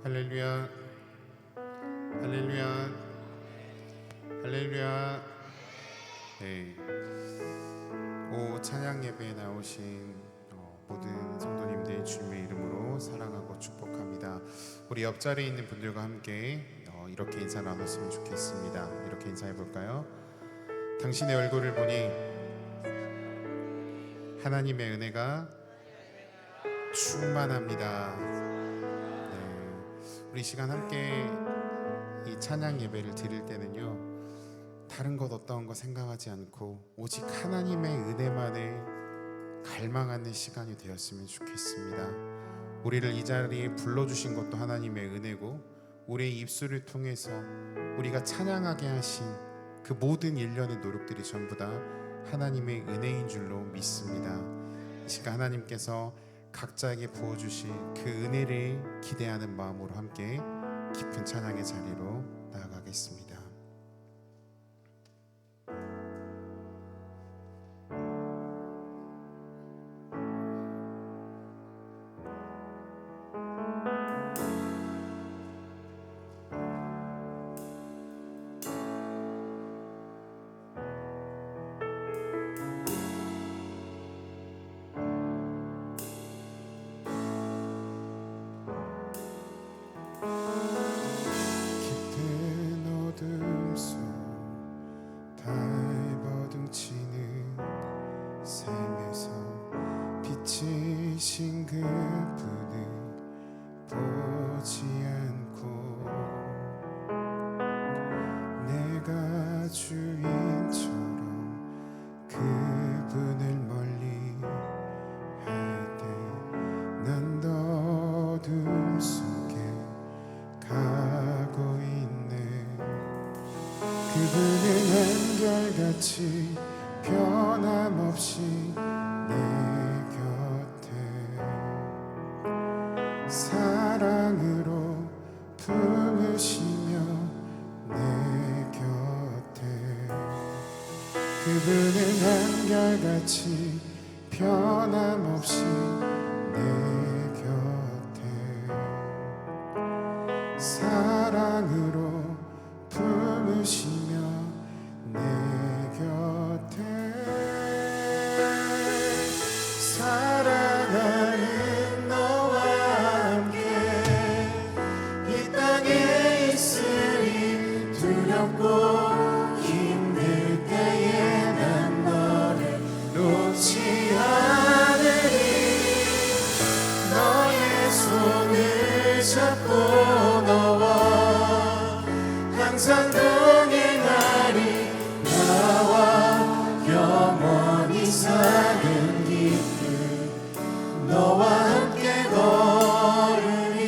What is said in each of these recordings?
할렐루야, 할렐루야, 할렐루야. 네, 찬양 예배에 나오신 모든 성도님들 주님의 이름으로 사랑하고 축복합니다. 우리 옆자리에 있는 분들과 함께 이렇게 인사 나눴으면 좋겠습니다. 이렇게 인사해 볼까요? 당신의 얼굴을 보니 하나님의 은혜가 충만합니다. 우리 시간 함께 이 찬양 예배를 드릴 때는요, 다른 것 어떤 거 생각하지 않고 오직 하나님의 은혜만을 갈망하는 시간이 되었으면 좋겠습니다. 우리를 이 자리에 불러주신 것도 하나님의 은혜고, 우리의 입술을 통해서 우리가 찬양하게 하신 그 모든 일련의 노력들이 전부 다 하나님의 은혜인 줄로 믿습니다. 이 시간 하나님께서 각자에게 부어주실 그 은혜를 기대하는 마음으로 함께 깊은 찬양의 자리로 나아가겠습니다. 비치신 그분을 보지 않고 내가 주인처럼 그분을 멀리 할 때 난 어둠 속에 가고 있네. 그분은 한결같이 변함없이 사랑으로 품으시며 내 곁에 그분은 한결같이 변함없이 내 곁에 사랑으로 품으시며 내 곁에 사랑하는 힘들 때에 난 너를 놓지 않으리. 너의 손을 잡고 너와 항상 동행하리. 나와 영원히 사는 길을 너와 함께 걸으리.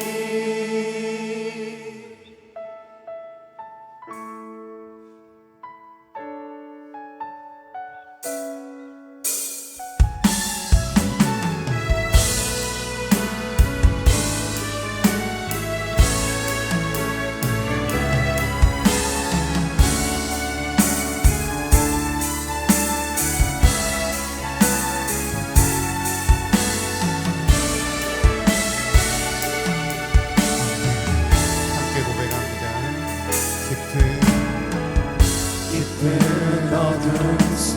깊은 어둠 속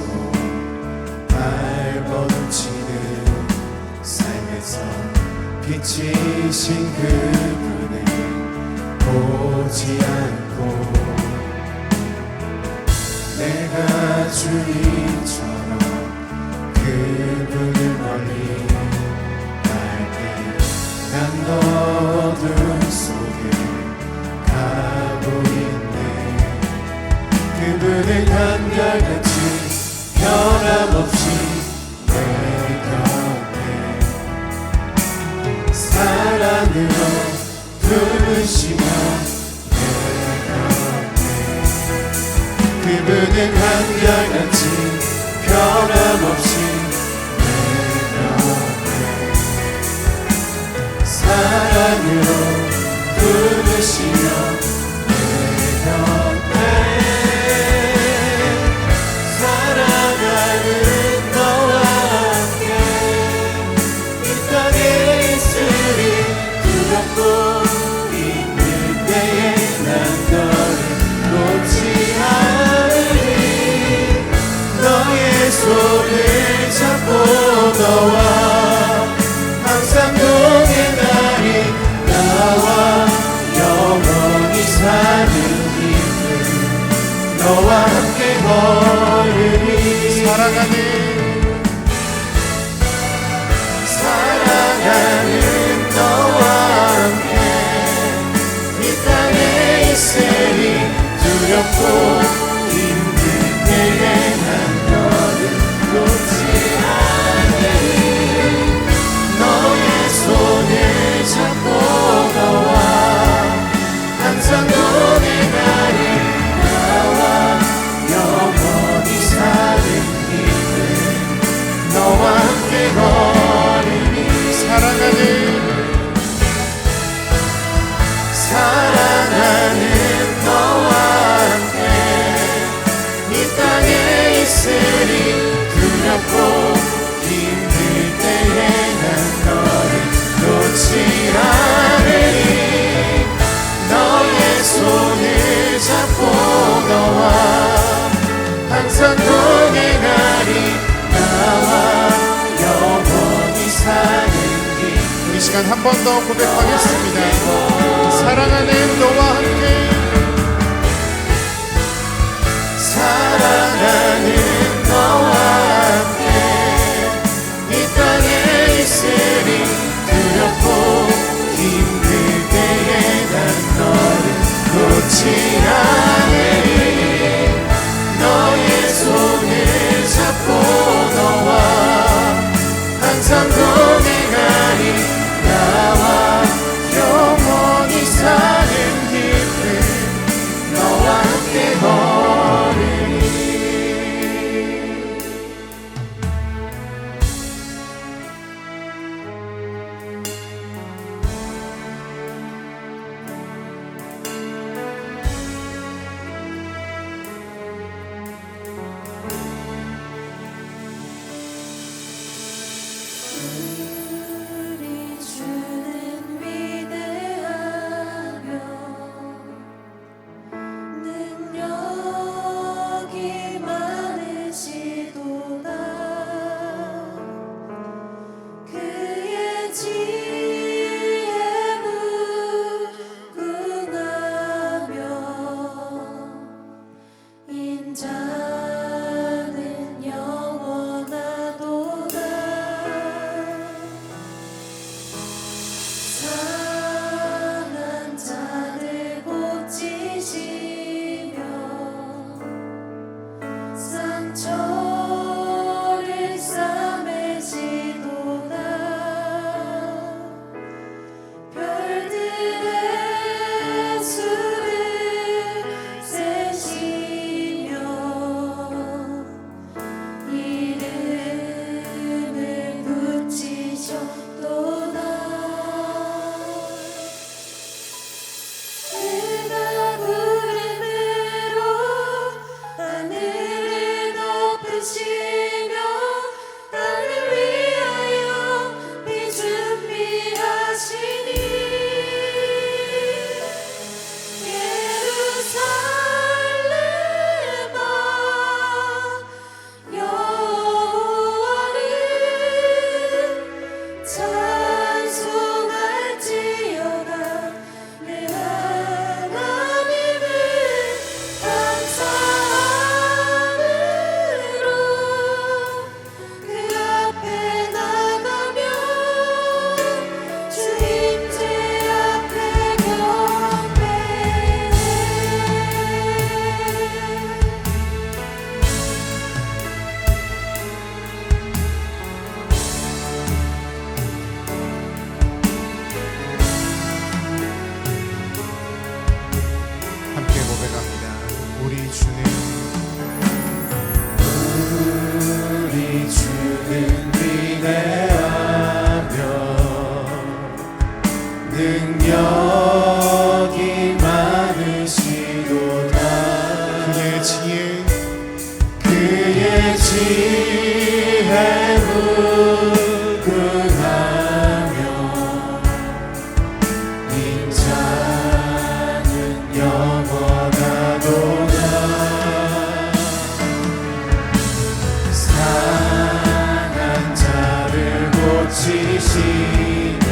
발버둥치는 삶에서 비치신 그분을 보지 않고 내가 주인처럼 그분을 멀리 갈 때 난 어둠 속에 가고 있네. 그분은 한결같이 변함없이 내 곁에 사랑으로 품으시며 내 곁에 그분은 한결같이 변함없이 내 곁에 사랑으로 품으시며 내 곁에 너와 함께 이 땅에 있으리. 두렵고 시간 한 번 더 고백하겠습니다. 사랑하는 너와 함께, 사랑하는 너와 함께 이 땅에 있으리. 두렵고 힘들 때에 난 너를 놓지 않으리. 너의 손을 잡고 너와 항상 동행하리. 나와 영원히 사는 길을 너와 함께 걸으리. 우리 주는 위대하며 능력이 많으시도다. 그의 지혜 무궁하며 인자는 영원하도다. 상한 자를 고치시며 상처를 싸매시도다. 별들의 수를 세시며 이름을 붙이셨도다. 그가 구름으로 하늘을 덮으시며 땅을 위하여 비 준비하시니. 예루살렘아 여호와를 찬송할지어다. 내 하나님을 감사함으로 그 앞에 나가며 주임제 앞에 경배해. 함께 고백합니다. 우리 주는 위대하며 능력이 많으시도다. 그의 지혜 무궁하며 인자는 영원하도다. 상한 자를 고치시며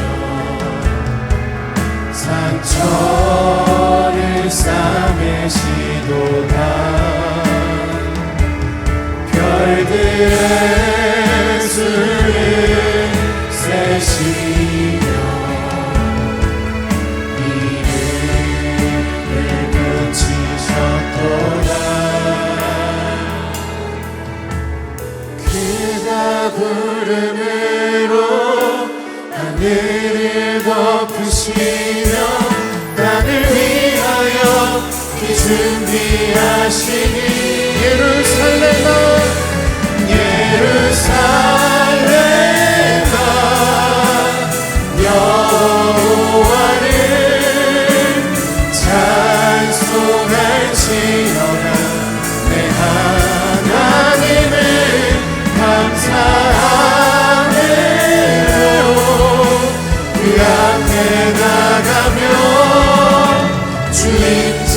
상처를 싸매시도다. 별들의 수를 세시며 이름을 붙이셨도다. 그가 구름으로 하늘을 덮으시며 땅을 위하여 비 준비하시니. 예루살렘아 여호와를 찬송할지어다. 내 하나님을 감사함으로 그 앞에 나가며 주임제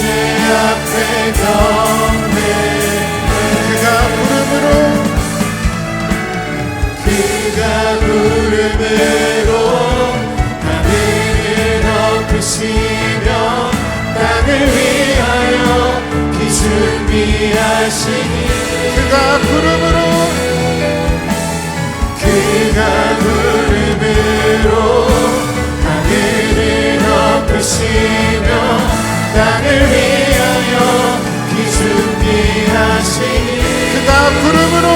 앞에 경배해. 그가 구름으로 준비하시니 그가 구름으로 하늘을 덮으시며 땅을 위하여 비 준비하시니 그가 구름으로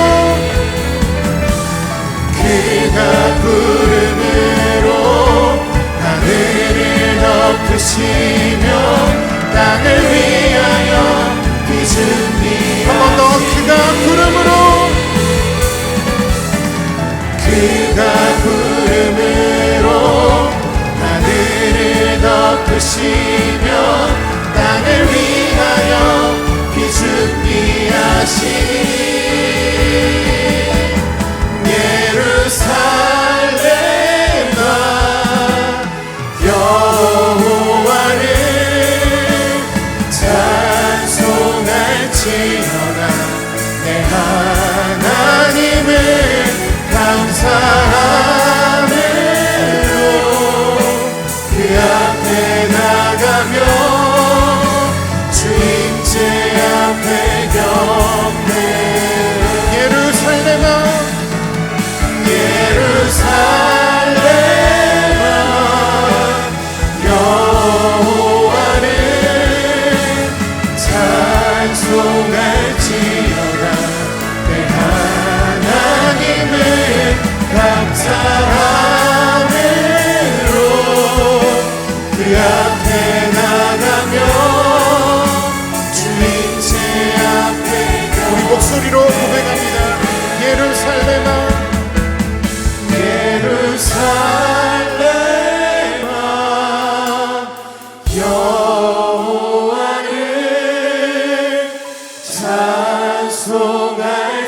하늘을 덮으시며 땅을 위하여 비 준비하시니 한 번 더 그가 구름으로 하늘을 덮으시며 땅을 위하여 비 준비하시니 예루살렘아 여호와를 찬송할지어다 내 하나님을 감사함으로 그 앞에 나가며 주임제 앞에 경배 예루살렘아 여호와를 찬송할지어다 내 하나님을 감사함으로 그 앞에 나가며 주님제 앞에 우리 목소리로 고백합니다. 예루살렘아 여호와를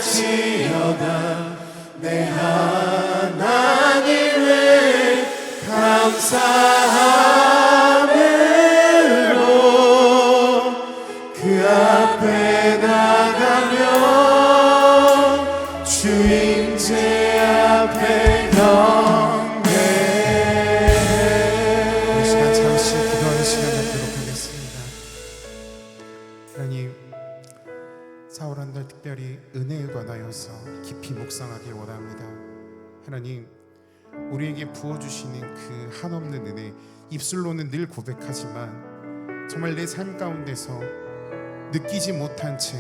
찬송할지어다 내 하나님을 감사함으로 그 앞에 나가며 주임제 앞에 경배 이 시간 잠시 기도하는 시간 갖도록 하겠습니다. 하나님, 4월 한 달 특별히 은혜에 관하여서 깊이 묵상하길 원합니다. 하나님, 우리에게 부어주시는 그 한없는 은혜, 입술로는 늘 고백하지만 정말 내 삶 가운데서 느끼지 못한 채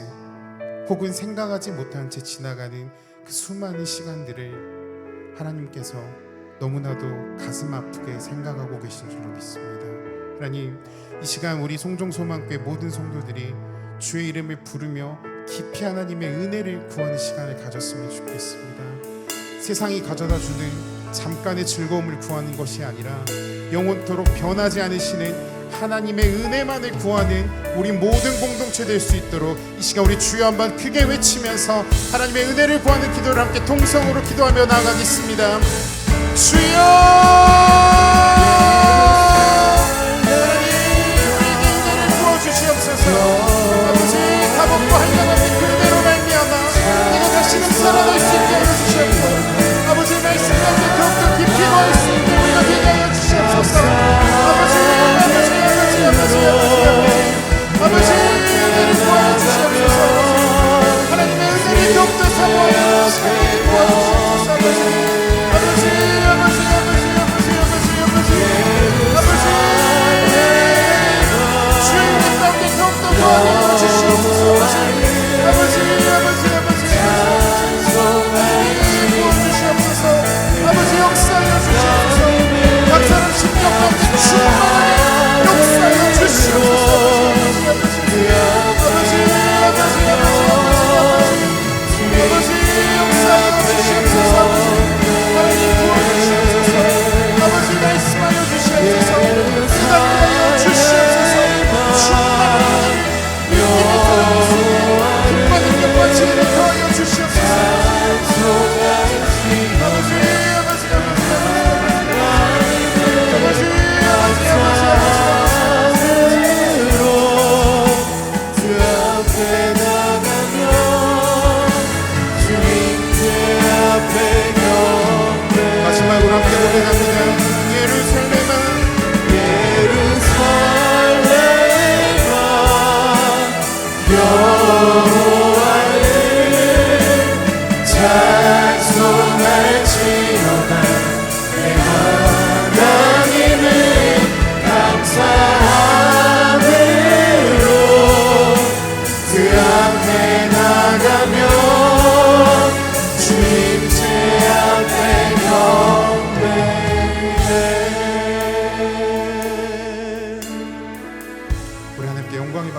혹은 생각하지 못한 채 지나가는 그 수많은 시간들을 하나님께서 너무나도 가슴 아프게 생각하고 계신 줄로 믿습니다. 하나님, 이 시간 우리 송정소망교회 모든 성도들이 주의 이름을 부르며 깊이 하나님의 은혜를 구하는 시간을 가졌으면 좋겠습니다. 세상이 가져다주는 잠깐의 즐거움을 구하는 것이 아니라 영원토록 변하지 않으시는 하나님의 은혜만을 구하는 우리 모든 공동체 될 수 있도록 이 시간 우리 주여 한번 크게 외치면서 하나님의 은혜를 구하는 기도를 함께 통성으로 기도하며 나아가겠습니다. 주여, 하나님 우리에게 은혜를 부어주시옵소서. 아버지, 가볍고 한량없는 그 은혜로 말미암아 내가 다시금 살아날 수 있게 하여 주시옵소서. 아버지 말씀 가운데 더욱더 깊이 거할 수 있게 우리가 되게 하여 주시옵소서. 아버지 은혜를 구하여 주시옵소서. 하나님의 은혜를 더욱더 사모하여 주시옵소서. 주의 은혜 가운데 더욱더 구하여 주시옵소서. 아버지 역사하여 주시옵소서. 각 사람 심령 가운데 충만하게 역사하여 주시옵소서. 아버지 역사하여 주시옵소서. 하나님 부어주시옵소서. 아버지 말씀하여 주시옵소서. 응답하여 주시옵소서. 충만하게 힘과 능력과 지혜를 더하여 주시옵소서. 마지막으로 함께 고백합니다. 예루살렘아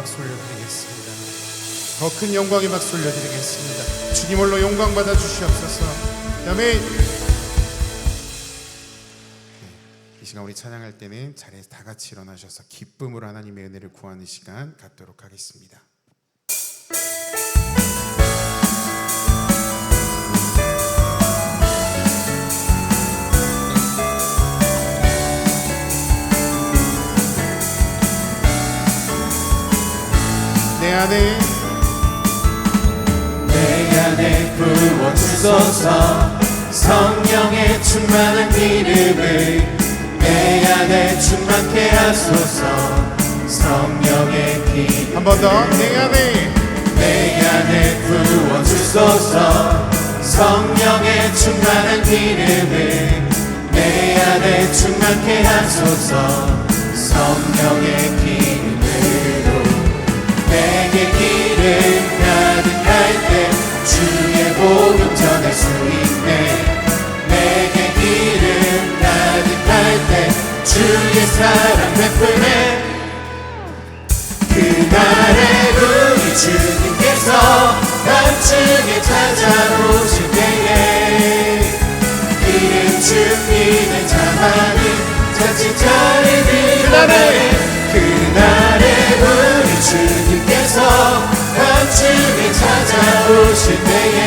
박수 올려드리겠습니다. 더 큰 영광의 박수 올려드리겠습니다. 주님 홀로 영광 받아 주시옵소서. 아멘. 이 시간 우리 찬양할 때는 자리에서 다 같이 일어나셔서 기쁨으로 하나님의 은혜를 구하는 시간 갖도록 하겠습니다. 내 안에 부어주소서. 성령의 충만한 기름을 내 안에 충만케 하소서. 성령의 기름 한 번 더. 내 안에 부어주소서. 성령의 충만한 기름을 내 안에 충만케 하소서. 성령의 기름으로 내게 기름 가득할 때 주의 복음 전할 수 있네. 내게 기름 가득할 때 주의 사랑 베푸네. 그날에 우리 주님께서 밤중에 찾아오실 때에 기름 준비된 자만이 자칫 자리를 그날에 우리 주님께서 밤중에 찾아오실 때에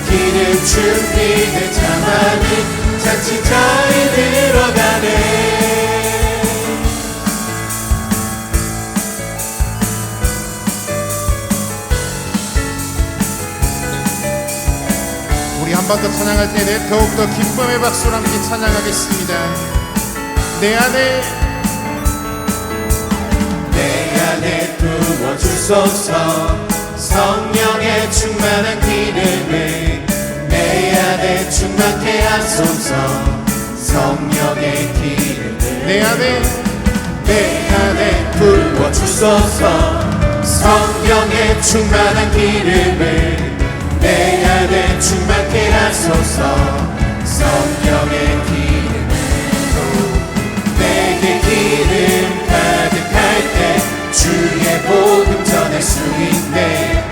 기름 준비된 자만이 자칫 자리 들어가네. 우리 한 번 더 찬양할 때는 더욱더 기쁨의 박수로 함께 찬양하겠습니다. 내 안에 부어주소서. 성령의 충만한 기름을 내 안에 충만케 하소서. 성령의 기름을 내 안에 부어주소서. 성령의 충만한 기름을 내 안에 충만케 하소서. 성령의 기름으로 내게 기름 가득할 때 주의 복음 전할 수 있네.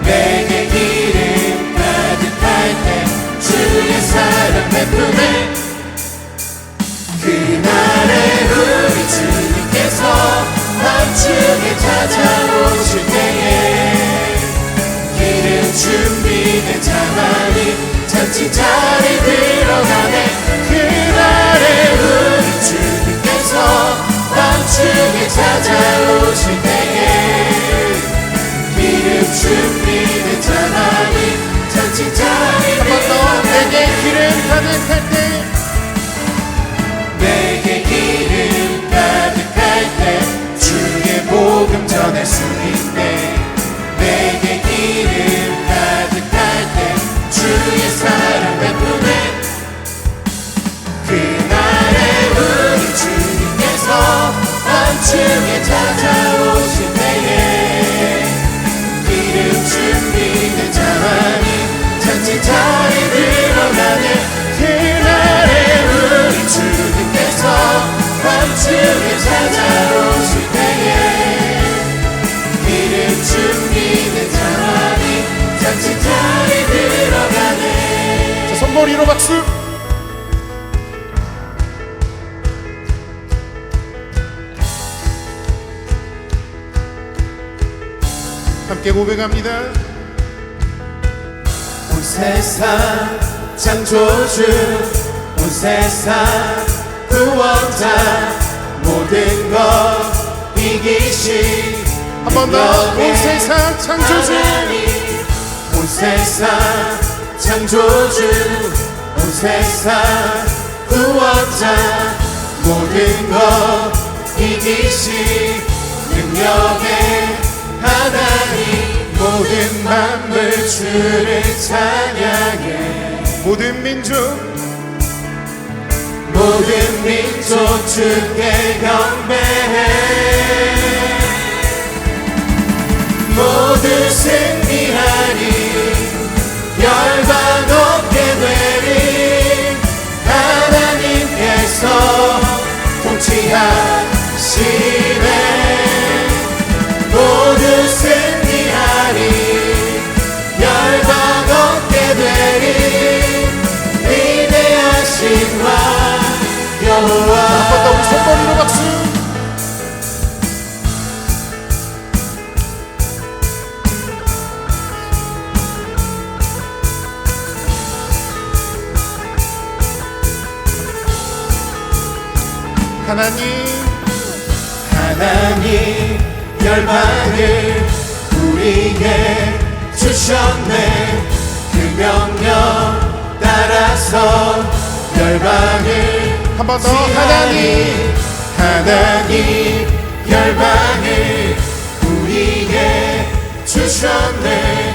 내게 기름 가득할 때 주의 사랑 베푸네. 그날에 우리 주님께서 밤중에 찾아오실 때에 기름 준비된 자만이 자칫 자리 들어가네. 그날에 우리 주님께서 밤중에 찾아오실 때에 기름 준비된 자만이 자칫 자리 들어가네. 내게 기름 가득할 때 내게 기름 가득할 때 주의 복음 전할 수 있네. 내게 기름 가득할 때 주의 사랑 베푸네. 그날에 우리 주님께서 밤중에 찾아오실 때에 기름 준비된 자만이 자칫 자리 들어가네. 그날에 우리 주님께서 밤중에 찾아오실 때에 기름 준비된 자만이 자칫 자리 들어가네. 자, 손머리로 박수. 함께 고백합니다. 온 세상 창조주, 온 세상 구원자, 모든 것 이기신 한 번 더. 온 세상 창조주, 하나님, 온 세상 창조주, 온 세상 구원자, 모든 것 이기신 능력의 하나님, 모든 만물 주를 찬양해. 모든 민족 모든 민족 주께 경배해. 모두 승리하리. 열방 없게 되리. 하나님께서 통치하시네. 손머리로 박수. 하나님 열방을 우리에게 주셨네. 그 명령 따라서 열방을 한 번 더. 하나님 열방을 우리에게 주셨네.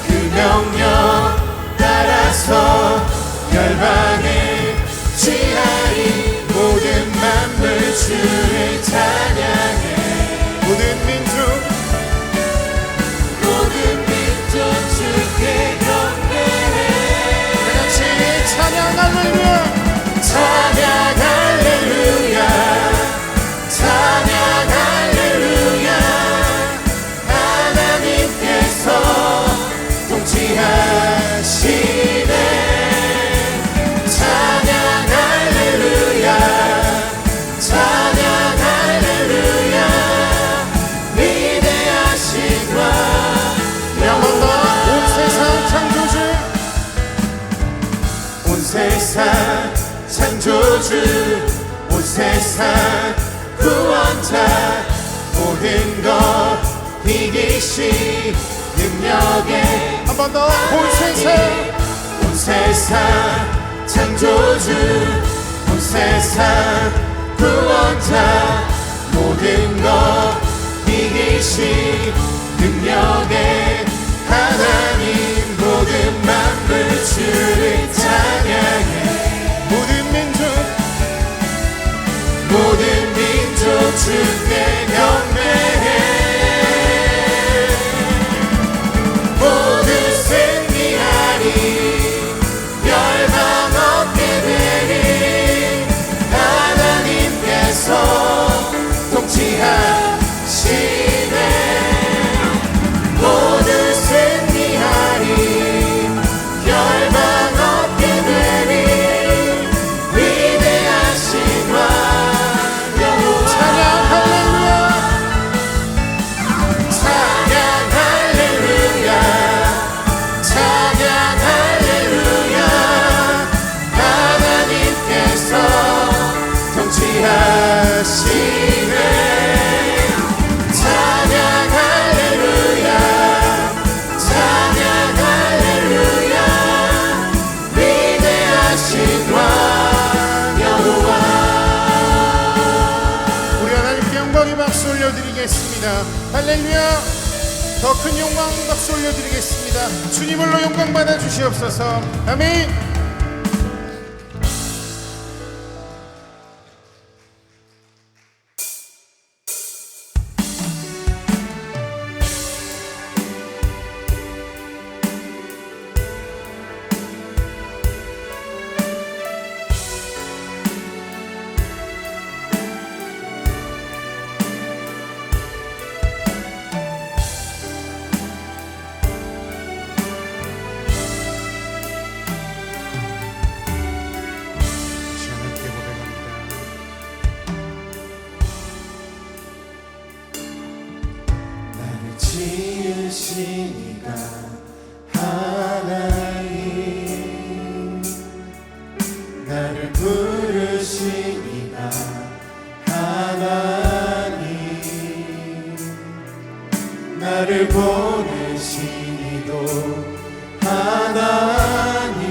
그 명령 따라서 열방을 취하리. 모든 만물 주를 찬양해. 모든 민족 주께 경배해. 다같이 찬양 할렐루야. 찬양 할렐루야. 찬양 할렐루야. 하나님께서 통치하시네. 찬양 할렐루야. 찬양 할렐루야. 위대하신 왕 영원한 온 세상 창조주. 온 세상 창조주. 온 세상 구원자. 모든 것 이기신 능력의 한 번 더. 온 세상. 온 세상 창조주. 온 세상 구원자. 모든 것 이기신 능력의 하나님. 모든 만물 주를 찬양해. 모든 민족 모든 민족 주께 경배해. 모두 승리하리. 열방 얻게 되리. 하나님께서 통치하시네. 모두 승리하리. 열방 얻게 되리. 위대하신 왕 여호와. 찬양 할렐루야. 찬양 할렐루야. 찬양 할렐루야. 하나님께서 통치하시네. 찬양 할렐루야. 찬양 할렐루야. 위대하신 왕 여호와. 우리 하나님께 영광의 박수 올려드리겠습니다. 할렐루야. 더 큰 영광 박수 올려드리겠습니다. 주님을로 영광 받아 주시옵소서. 아멘. 주님께 고백합니다. 나를 지으신 이가 하나님. 나를 부르신 이가 하나님. 나를 보내신 이도 하나님.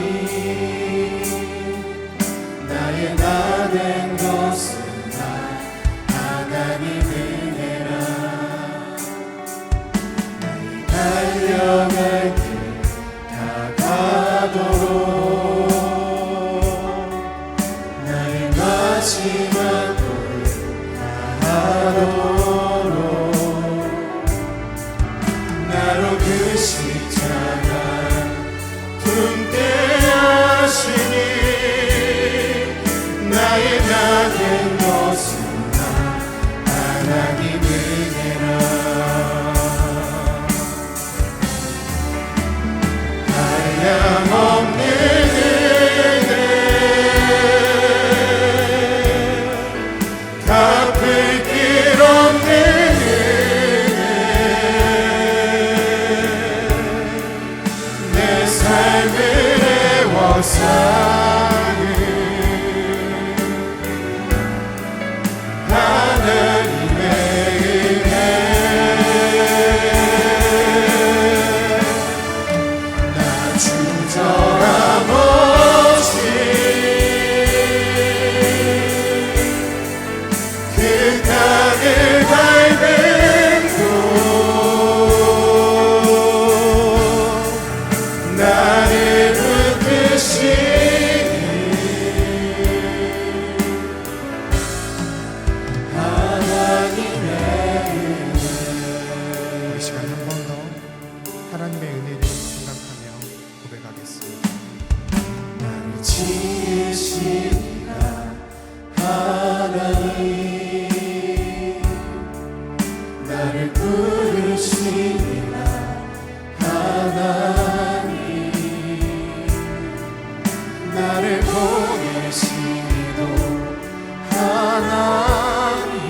나의 나 된 것은 다 하나님 은혜라. 달려갈 길 다가도록. 나의 마지막 골 다하도록. 나 사는 하나님의 은혜 나 주저함 없이 그 땅을 밟은 곳 나를 붙드시니 하나님의 우리 시간 한 번 더 하나님의 은혜를 생각하며 고백하겠습니다. 나를 지으시니라 하나님 나를 부르시니라 하나님 나를 보내시니도 하나님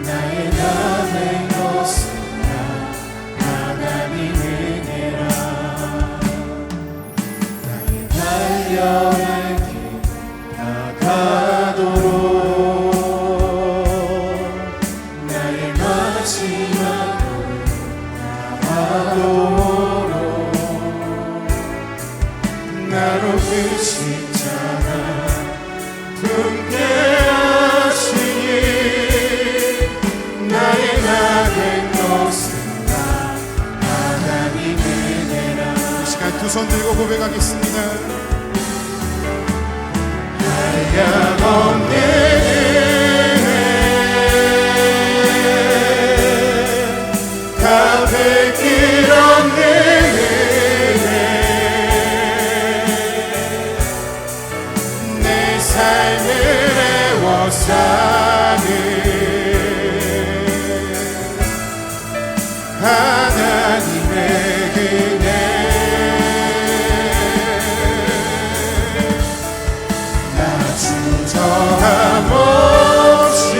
나의 남은 것은 다 하나님 은혜라 나의 달려갈 길 나가도록 나의 마지막 골 나가도록 나로 그 십자가 품게 하시니 나의 나된 것은 다 하나님 은혜라 이 시간 두 손 들고 고백하겠습니다. 한량없는 은혜 갚을 길 없는 은혜 내 삶을 애워싸는 하나님의 은혜 나 주저함 없이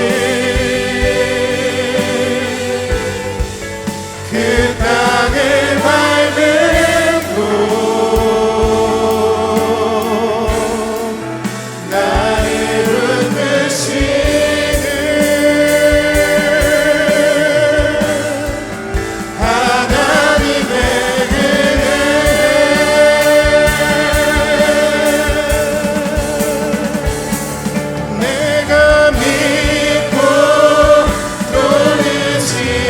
그 땅을 밟은 곳 나를 붙드시는 하나님의 은혜 내가 믿고 또 의지하는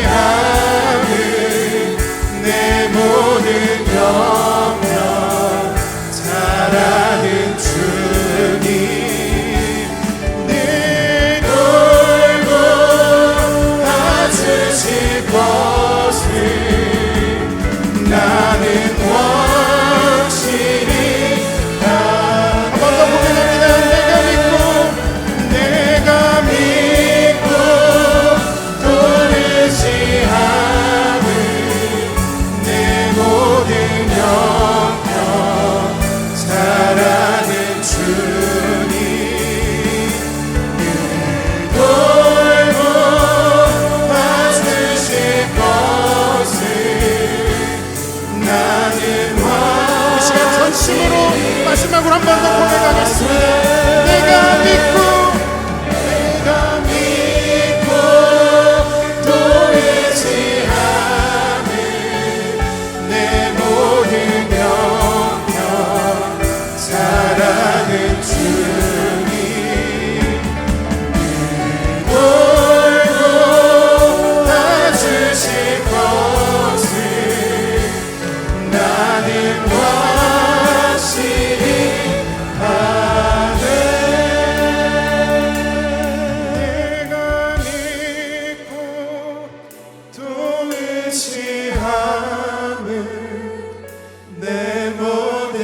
내 모든 영역 잘하는 주님 늘 돌고 봐주실 것을 나는 확실히 한 번 더 고백합니다. 내가 믿고 또 의지하는 내 모든 영역 잘하는 주님 늘 돌고 봐주실 것을 나는 이 시간 전심으로 마지막으로 한 번 더 고백하겠습니다. 내가 믿고 내가 믿고 또 의지하는 내 모든 영역 잘하는 주님 늘 돌고 봐주실 것을 나는 확실히 아네 내가 믿고 또 의지하는 내 모든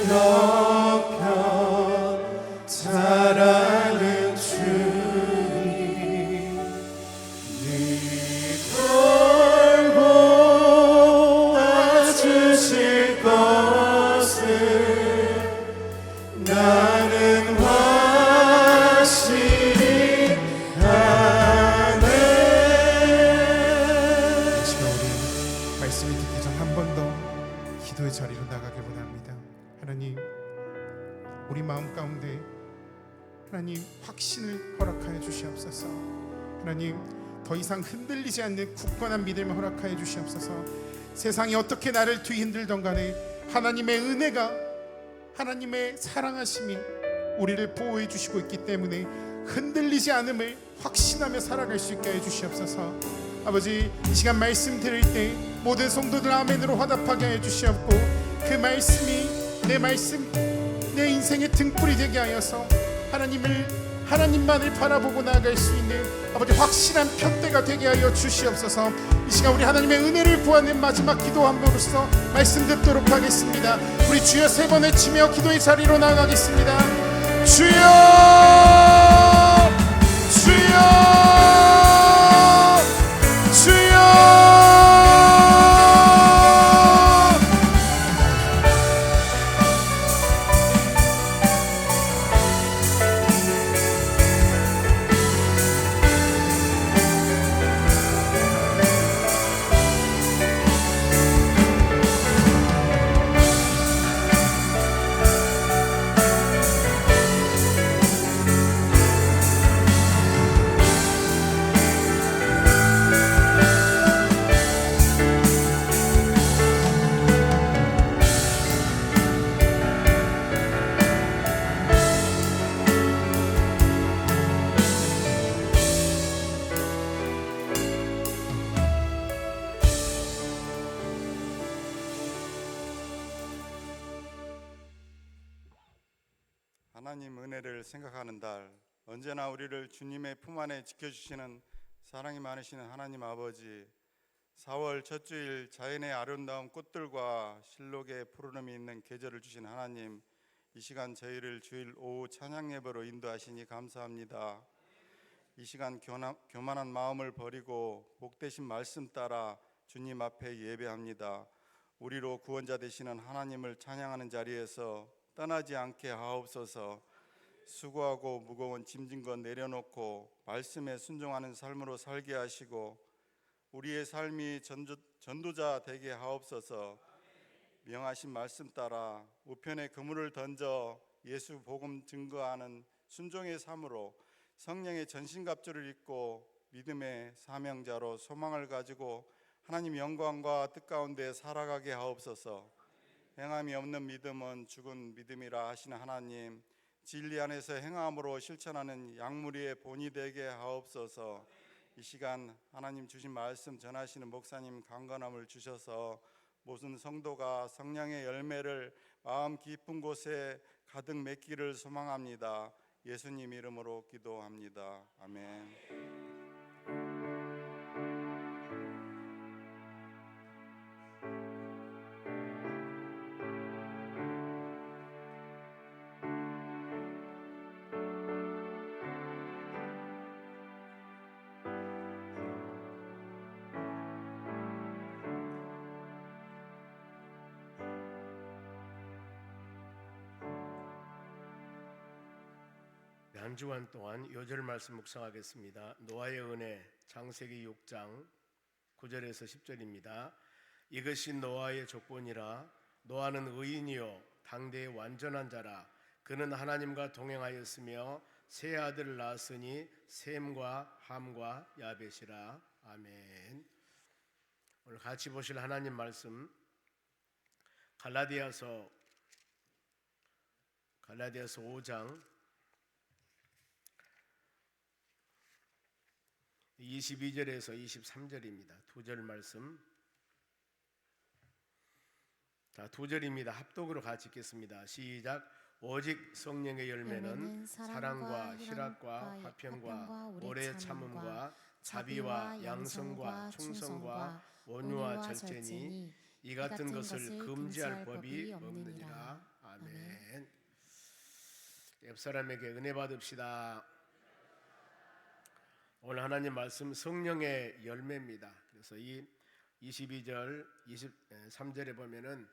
형편 잘하는 주님 늘 돌고 와주실 것을 나는 확실히 아네 이 시간 우리 말씀을 듣기 전 한 번 더 기도의 자리로 나가길 원합니다. 하나님 확신을 허락하여 주시옵소서. 하나님 더 이상 흔들리지 않는 굳건한 믿음을 허락하여 주시옵소서. 세상이 어떻게 나를 뒤흔들던 간에 하나님의 은혜가, 하나님의 사랑하심이 우리를 보호해 주시고 있기 때문에 흔들리지 않음을 확신하며 살아갈 수 있게 해 주시옵소서. 아버지, 이 시간 말씀 들을 때 모든 성도들 아멘으로 화답하게 해 주시옵고, 그 말씀이 내 인생의 등불이 되게 하여서 하나님만을 바라보고 나아갈 수 있는 아버지 확실한 편대가 되게 하여 주시옵소서. 이 시간 우리 하나님의 은혜를 구하는 마지막 기도함으로써 말씀 듣도록 하겠습니다. 우리 주여 세 번 외치며 기도의 자리로 나아가겠습니다. 주여, 주여, 주여. 하나님 은혜를 생각하는 달, 언제나 우리를 주님의 품 안에 지켜주시는 사랑이 많으시는 하나님 아버지, 4월 첫 주일 자연의 아름다운 꽃들과 실록의 푸르름이 있는 계절을 주신 하나님, 이 시간 저희를 주일 오후 찬양 예배로 인도하시니 감사합니다. 이 시간 교만한 마음을 버리고 복되신 말씀 따라 주님 앞에 예배합니다. 우리로 구원자 되시는 하나님을 찬양하는 자리에서 떠나지 않게 하옵소서. 수고하고 무거운 짐진 것 내려놓고 말씀에 순종하는 삶으로 살게 하시고 우리의 삶이 전도자 되게 하옵소서. 명하신 말씀 따라 우편에 그물을 던져 예수 복음 증거하는 순종의 삶으로 성령의 전신갑주를 입고 믿음의 사명자로 소망을 가지고 하나님 영광과 뜻 가운데 살아가게 하옵소서. 행함이 없는 믿음은 죽은 믿음이라 하시는 하나님, 진리 안에서 행함으로 실천하는 양무리의 본이 되게 하옵소서. 이 시간 하나님 주신 말씀 전하시는 목사님 강건함을 주셔서 모든 성도가 성령의 열매를 마음 깊은 곳에 가득 맺기를 소망합니다. 예수님 이름으로 기도합니다. 아멘. 한 주간 동안 요절 말씀 묵상하겠습니다. 노아의 은혜 창세기 6장 9절에서 10절입니다. 이것이 노아의 족본이라. 노아는 의인이요 당대의 완전한 자라. 그는 하나님과 동행하였으며 세 아들을 낳았으니 셈과 함과 야벳이라. 아멘. 오늘 같이 보실 하나님 말씀 갈라디아서 5장 22절에서 23절입니다. 두 절 말씀. 자, 두 절입니다. 합독으로 같이 읽겠습니다. 시작. 오직 성령의 열매는 사랑과 희락과 화평과 오래 참음과 자비와 양성과 충성과 온유와 절제니 이 같은 것을 금지할 법이 없느니라. 아멘. 옆 사람에게 은혜 받읍시다. 오늘 하나님 말씀 성령의 열매입니다. 그래서 이 22절 23절에 보면은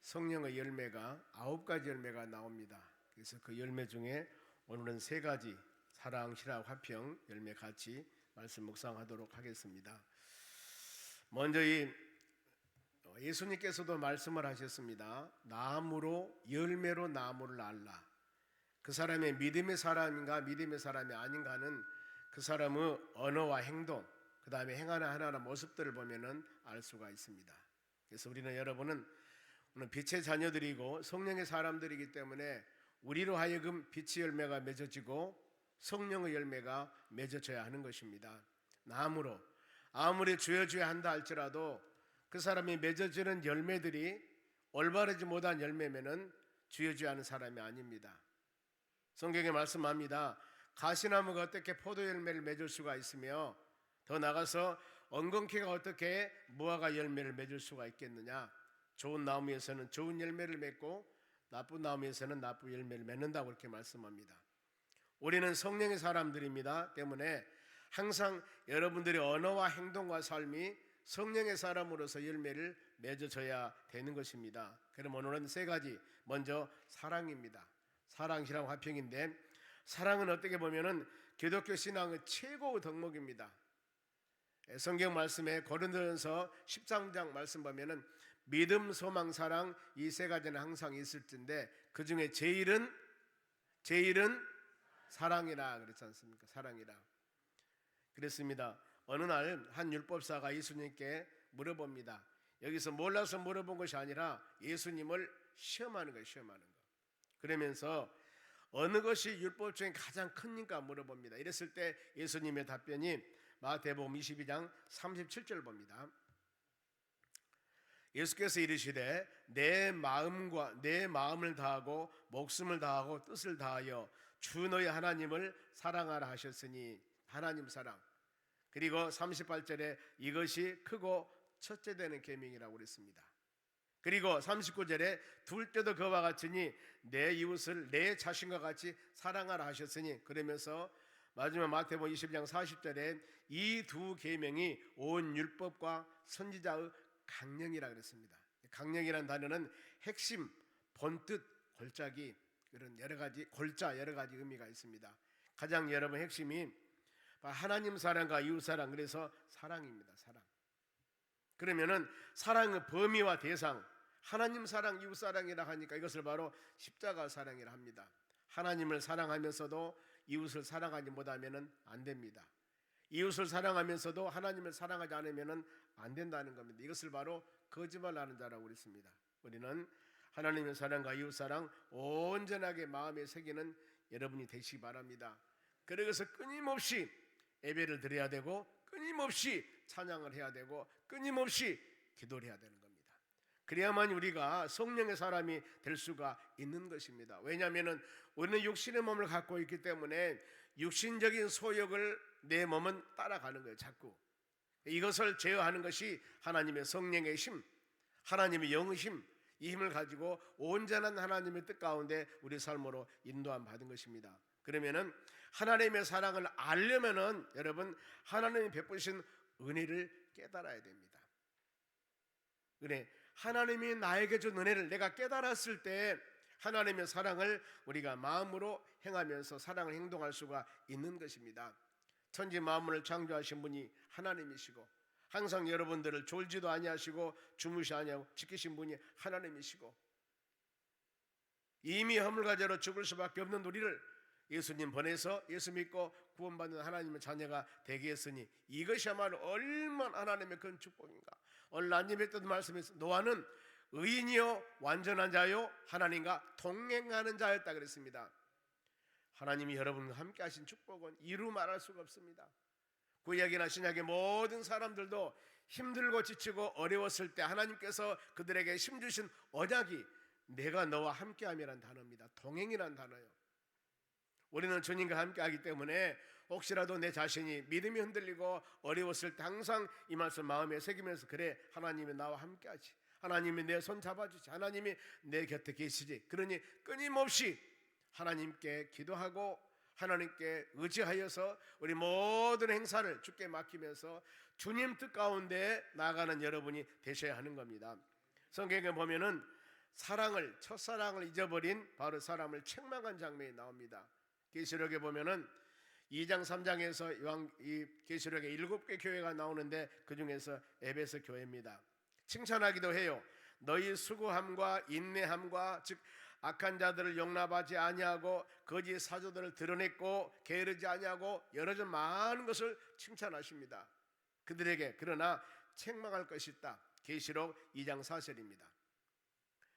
성령의 열매가 9가지 열매가 나옵니다. 그래서 그 열매 중에 오늘은 3가지 사랑, 희락, 화평 열매 같이 말씀 묵상하도록 하겠습니다. 먼저 예수님께서도 말씀을 하셨습니다. 나무로 열매로 나무를 알라. 그 사람의 믿음의 사람인가 믿음의 사람이 아닌가는 그 사람의 언어와 행동, 그 다음에 행하는 하나하나 모습들을 보면은 알 수가 있습니다. 그래서 우리는 여러분은 빛의 자녀들이고 성령의 사람들이기 때문에 우리로 하여금 빛의 열매가 맺어지고 성령의 열매가 맺어져야 하는 것입니다. 나무로 아무리 주여주여 한다 할지라도 그 사람이 맺어지는 열매들이 올바르지 못한 열매면은 주여주여 하는 사람이 아닙니다. 성경에 말씀합니다. 가시나무가 어떻게 포도 열매를 맺을 수가 있으며 더 나가서 엉겅퀴가 어떻게 무화과 열매를 맺을 수가 있겠느냐. 좋은 나무에서는 좋은 열매를 맺고 나쁜 나무에서는 나쁜 열매를 맺는다고 그렇게 말씀합니다. 우리는 성령의 사람들입니다. 때문에 항상 여러분들의 언어와 행동과 삶이 성령의 사람으로서 열매를 맺어져야 되는 것입니다. 그럼 오늘은 세 가지. 먼저 사랑입니다. 사랑이란 화평인데 사랑은 어떻게 보면은 기독교 신앙의 최고의 덕목입니다. 성경 말씀에 고린도전서 13장 말씀 보면은 믿음, 소망, 사랑 이 세 가지는 항상 있을 텐데 그 중에 제일은 사랑이라 그랬지 않습니까? 사랑이라 그랬습니다. 어느 날 한 율법사가 예수님께 물어봅니다. 여기서 몰라서 물어본 것이 아니라 예수님을 시험하는 거예요. 시험하는 거. 그러면서 어느 것이 율법 중에 가장 큰니까 물어봅니다. 이랬을 때 예수님의 답변이 마태복음 22장 37절 봅니다. 예수께서 이르시되 내 마음을 다하고 목숨을 다하고 뜻을 다하여 주 너희 하나님을 사랑하라 하셨으니 하나님 사랑. 그리고 38절에 이것이 크고 첫째 되는 계명이라고 그랬습니다. 그리고 39절에 둘째도 그와 같으니 내 이웃을 내 자신과 같이 사랑하라 하셨으니 그러면서 마지막 마태복음 22장 40절에 이 두 계명이 온 율법과 선지자의 강령이라 그랬습니다. 강령이라는 단어는 핵심, 본뜻, 골짜기 이런 여러 가지 의미가 있습니다. 가장 여러분 핵심이 하나님 사랑과 이웃 사랑, 그래서 사랑입니다. 사랑. 그러면은 사랑의 범위와 대상, 하나님 사랑, 이웃 사랑이라 하니까 이것을 바로 십자가 사랑이라 합니다. 하나님을 사랑하면서도 이웃을 사랑하지 못하면은 안 됩니다. 이웃을 사랑하면서도 하나님을 사랑하지 않으면은 안 된다는 겁니다. 이것을 바로 거짓말하는 자라고 그랬습니다. 우리는 하나님의 사랑과 이웃 사랑 온전하게 마음에 새기는 여러분이 되시기 바랍니다. 그래서 끊임없이 예배를 드려야 되고 끊임없이 찬양을 해야 되고 끊임없이 기도를 해야 되는 겁니다. 그래야만 우리가 성령의 사람이 될 수가 있는 것입니다. 왜냐하면 우리는 육신의 몸을 갖고 있기 때문에 육신적인 소욕을 내 몸은 따라가는 거예요. 자꾸 이것을 제어하는 것이 하나님의 성령의 힘, 하나님의 영의 힘, 이 힘을 가지고 온전한 하나님의 뜻 가운데 우리 삶으로 인도함 받은 것입니다. 그러면은 하나님의 사랑을 알려면은 여러분 하나님이 베푸신 은혜를 깨달아야 됩니다. 은혜, 하나님이 나에게 준 은혜를 내가 깨달았을 때 하나님의 사랑을 우리가 마음으로 행하면서 사랑을 행동할 수가 있는 것입니다. 천지 만물을 창조하신 분이 하나님이시고 항상 여러분들을 졸지도 아니하시고 주무시 아니하고 지키신 분이 하나님이시고 이미 허물과제로 죽을 수밖에 없는 우리를 예수님 보내서 예수 믿고 구원받는 하나님의 자녀가 되게 했으니 이것이야말로 얼마나 하나님의 큰 축복인가. 오늘 안님의 뜻 말씀에서 노아는 의인이요 완전한 자요 하나님과 동행하는 자였다 그랬습니다. 하나님이 여러분과 함께 하신 축복은 이루 말할 수가 없습니다. 구약이나 신약의 모든 사람들도 힘들고 지치고 어려웠을 때 하나님께서 그들에게 힘주신 언약이 내가 너와 함께함이란 단어입니다. 동행이란 단어예요. 우리는 주님과 함께하기 때문에 혹시라도 내 자신이 믿음이 흔들리고 어려웠을 때 항상 이 말씀 마음에 새기면서 그래 하나님이 나와 함께하지, 하나님이 내 손 잡아주지, 하나님이 내 곁에 계시지. 그러니 끊임없이 하나님께 기도하고 하나님께 의지하여서 우리 모든 행사를 주께 맡기면서 주님 뜻 가운데 나아가는 여러분이 되셔야 하는 겁니다. 성경에 보면은 첫사랑을 잊어버린 바로 사람을 책망한 장면이 나옵니다. 계시록에 보면은 2장 3장에서 이 계시록에 7개 교회가 나오는데 그 중에서 에베소 교회입니다. 칭찬하기도 해요. 너희 수고함과 인내함과 즉 악한 자들을 용납하지 아니하고 거짓 사조들을 드러냈고 게으르지 아니하고 여러 전 많은 것을 칭찬하십니다. 그들에게 그러나 책망할 것이 있다. 계시록 2장 4절입니다.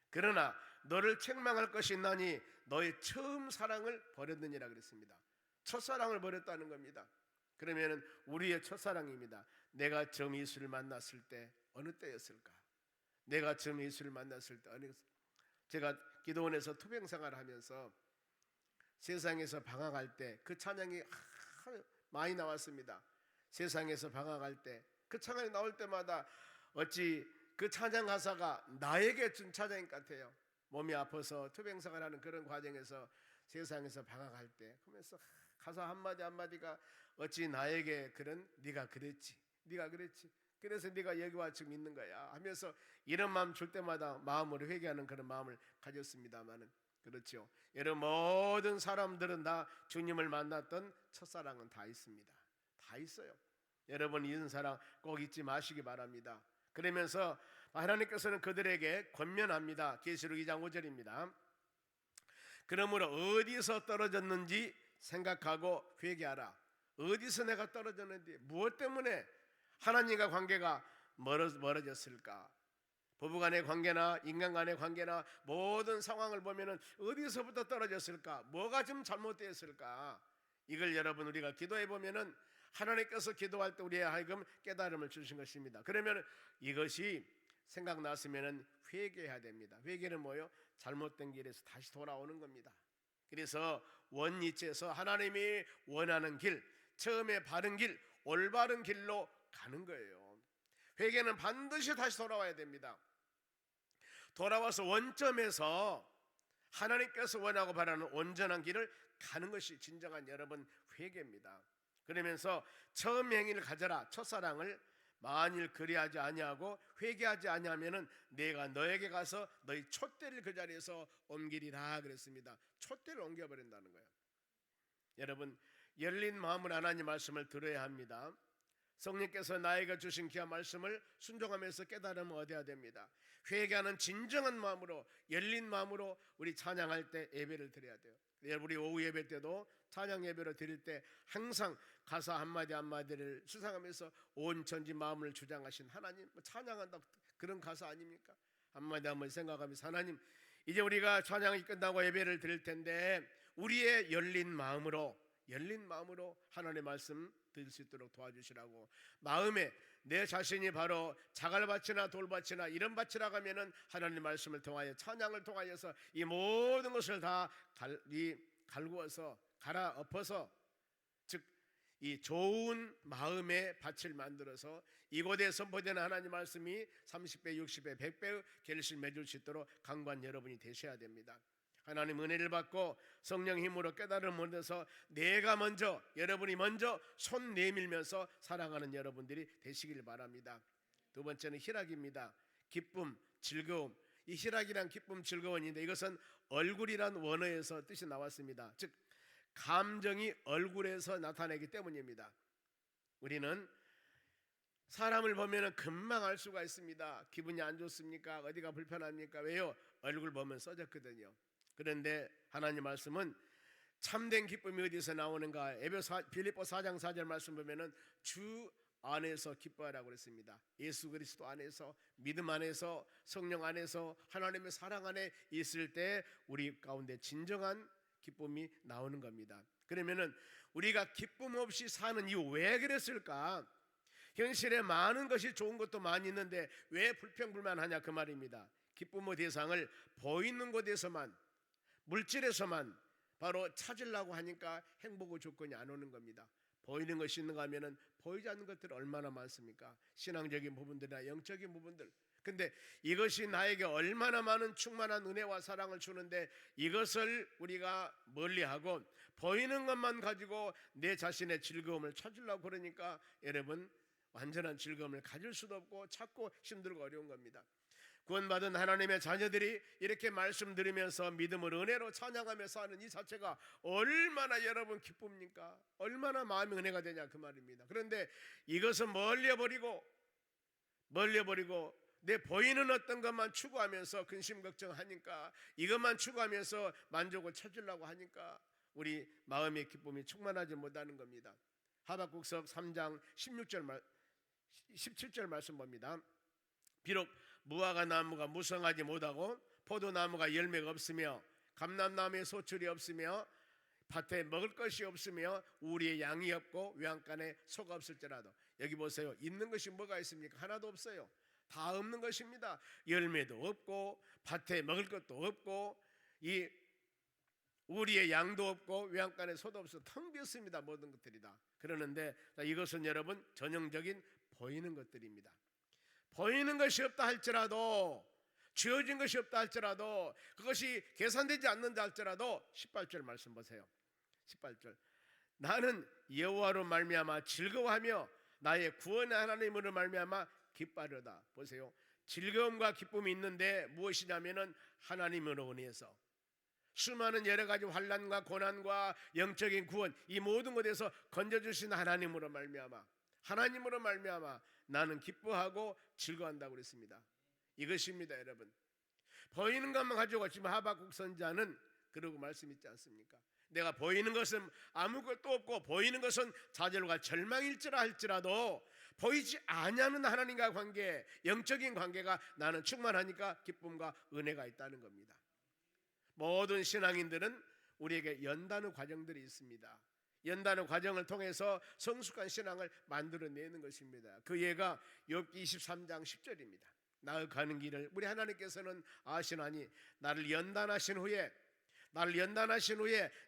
그러나 너를 책망할 것이 있나니 너의 처음 사랑을 버렸느니라 그랬습니다. 첫사랑을 버렸다는 겁니다. 그러면은 우리의 첫사랑입니다. 내가 처음 예수를 만났을 때 어느 때였을까? 내가 처음 예수를 만났을 때 어느 제가 기도원에서 투병 생활을 하면서 세상에서 방황할 때 그 찬양이 많이 나왔습니다. 세상에서 방황할 때 그 찬양이 나올 때마다 어찌 그 찬양 가사가 나에게 준 찬양인 것 같아요. 몸이 아파서 투병 생활하는 그런 과정에서 세상에서 방황할 때 그러면서 가사 한마디 한마디가 어찌 나에게 그런 네가 그랬지 그래서 네가 여기와 지금 있는 거야 하면서 이런 마음 줄 때마다 마음으로 회개하는 그런 마음을 가졌습니다만은 그렇죠. 여러분 모든 사람들은 다 주님을 만났던 첫사랑은 다 있습니다. 다 있어요. 여러분 이런 사랑 꼭 잊지 마시기 바랍니다. 그러면서 하나님께서는 그들에게 권면합니다. 계시록 2장 5절입니다. 그러므로 어디서 떨어졌는지 생각하고 회개하라. 어디서 내가 떨어졌는지, 무엇 때문에 하나님과 관계가 멀어졌을까? 부부간의 관계나 인간간의 관계나 모든 상황을 보면은 어디서부터 떨어졌을까? 뭐가 좀 잘못되었을까? 이걸 여러분 우리가 기도해 보면은 하나님께서 기도할 때 우리의 하여금 깨달음을 주신 것입니다. 그러면 이것이 생각났으면은 회개해야 됩니다. 회개는 뭐요? 잘못된 길에서 다시 돌아오는 겁니다. 그래서 원리치에서 하나님이 원하는 길, 처음에 바른 길, 올바른 길로 가는 거예요. 회개는 반드시 다시 돌아와야 됩니다. 돌아와서 원점에서 하나님께서 원하고 바라는 온전한 길을 가는 것이 진정한 여러분 회개입니다. 그러면서 처음 행위를 가져라. 첫사랑을 만일 그리하지 아니하고 회개하지 아니하면은 내가 너에게 가서 너희 촛대를 그 자리에서 옮기리라 그랬습니다. 촛대를 옮겨버린다는 거예요. 여러분 열린 마음으로 하나님 말씀을 들어야 합니다. 성령께서 나에게 주신 귀한 말씀을 순종하면서 깨달음을 얻어야 됩니다. 회개하는 진정한 마음으로 열린 마음으로 우리 찬양할 때 예배를 드려야 돼요. 우리 오후 예배 때도 찬양 예배를 드릴 때 항상 가사 한마디 한마디를 수상하면서 온 전지 마음을 주장하신 하나님, 찬양한다 그런 가사 아닙니까? 한마디 한마디 생각하면서 하나님 이제 우리가 찬양이 끝나고 예배를 드릴 텐데 우리의 열린 마음으로 하나님의 말씀 드릴 수 있도록 도와주시라고. 마음에 내 자신이 바로 자갈밭이나 돌밭이나 이런 밭이라고 하면은 하나님 말씀을 통하여 찬양을 통하여서 이 모든 것을 다 갈구어서 갈아엎어서 즉 이 좋은 마음의 밭을 만들어서 이곳에 선포되는 하나님 말씀이 30배, 60배, 100배의 결실 맺을 수 있도록 강구한 여러분이 되셔야 됩니다. 하나님 은혜를 받고 성령 힘으로 깨달음을 얻어서 내가 먼저 여러분이 먼저 손 내밀면서 사랑하는 여러분들이 되시길 바랍니다. 두 번째는 희락입니다. 기쁨, 즐거움. 이 희락이란 기쁨, 즐거움인데 이것은 얼굴이란 원어에서 뜻이 나왔습니다. 즉 감정이 얼굴에서 나타나기 때문입니다. 우리는 사람을 보면 금방 알 수가 있습니다. 기분이 안 좋습니까? 어디가 불편합니까? 왜요? 얼굴 보면 써졌거든요. 그런데 하나님 말씀은 참된 기쁨이 어디서 나오는가? 빌립보 4장 4절 말씀 보면은 주 안에서 기뻐하라고 그랬습니다. 예수 그리스도 안에서, 믿음 안에서, 성령 안에서, 하나님의 사랑 안에 있을 때 우리 가운데 진정한 기쁨이 나오는 겁니다. 그러면은 우리가 기쁨 없이 사는 이유 왜 그랬을까? 현실에 많은 것이 좋은 것도 많이 있는데 왜 불평불만하냐 그 말입니다. 기쁨의 대상을 보이는 곳에서만, 물질에서만 바로 찾으려고 하니까 행복의 조건이 안 오는 겁니다. 보이는 것이 있는가 하면은 보이지 않는 것들이 얼마나 많습니까? 신앙적인 부분들이나 영적인 부분들. 근데 이것이 나에게 얼마나 많은 충만한 은혜와 사랑을 주는데 이것을 우리가 멀리하고 보이는 것만 가지고 내 자신의 즐거움을 찾으려고 그러니까 여러분 완전한 즐거움을 가질 수도 없고 찾고 힘들고 어려운 겁니다. 구원받은 하나님의 자녀들이 이렇게 말씀 들으면서 믿음을 은혜로 찬양하면서 하는 이 자체가 얼마나 여러분 기쁩니까? 얼마나 마음의 은혜가 되냐 그 말입니다. 그런데 이것은 멀리버리고 내 보이는 어떤 것만 추구하면서 근심 걱정하니까, 이것만 추구하면서 만족을 찾으려고 하니까 우리 마음의 기쁨이 충만하지 못하는 겁니다. 하박국서 3장 17절 말씀 봅니다. 비록 무화과 나무가 무성하지 못하고 포도나무가 열매가 없으며 감람나무에 소출이 없으며 밭에 먹을 것이 없으며 우리의 양이 없고 외양간에 소가 없을지라도, 여기 보세요. 있는 것이 뭐가 있습니까? 하나도 없어요. 다 없는 것입니다. 열매도 없고 밭에 먹을 것도 없고 이 우리의 양도 없고 외양간에 소도 없어 텅 비었습니다. 모든 것들이 다. 그러는데 이것은 여러분 전형적인 보이는 것들입니다. 보이는 것이 없다 할지라도, 주어진 것이 없다 할지라도, 그것이 계산되지 않는다 할지라도 18절 말씀 보세요. 18절, 나는 여호와로 말미암아 즐거워하며 나의 구원의 하나님으로 말미암아 기뻐하려다. 보세요. 즐거움과 기쁨이 있는데 무엇이냐면은 하나님으로 인해서 수많은 여러 가지 환난과 고난과 영적인 구원, 이 모든 것에서 건져주신 하나님으로 말미암아, 하나님으로 말미암아 나는 기뻐하고 즐거워한다고 그랬습니다. 이것입니다, 여러분. 보이는 것만 가지고 지금 하박국 선지자는 그러고 말씀 있지 않습니까? 내가 보이는 것은 아무것도 없고 보이는 것은 좌절과 절망일지라 할지라도 보이지 아니하는 하나님과 관계, 영적인 관계가 나는 충만하니까 기쁨과 은혜가 있다는 겁니다. 모든 신앙인들은 우리에게 연단의 과정들이 있습니다. 연단의 과정을 통해서 성숙한 신앙을 만들어내는 것입니다. 그 예가 욥기 23장 10절입니다. 나아가는 길을 우리 하나님께서는 아시나니 나를 연단하신 후에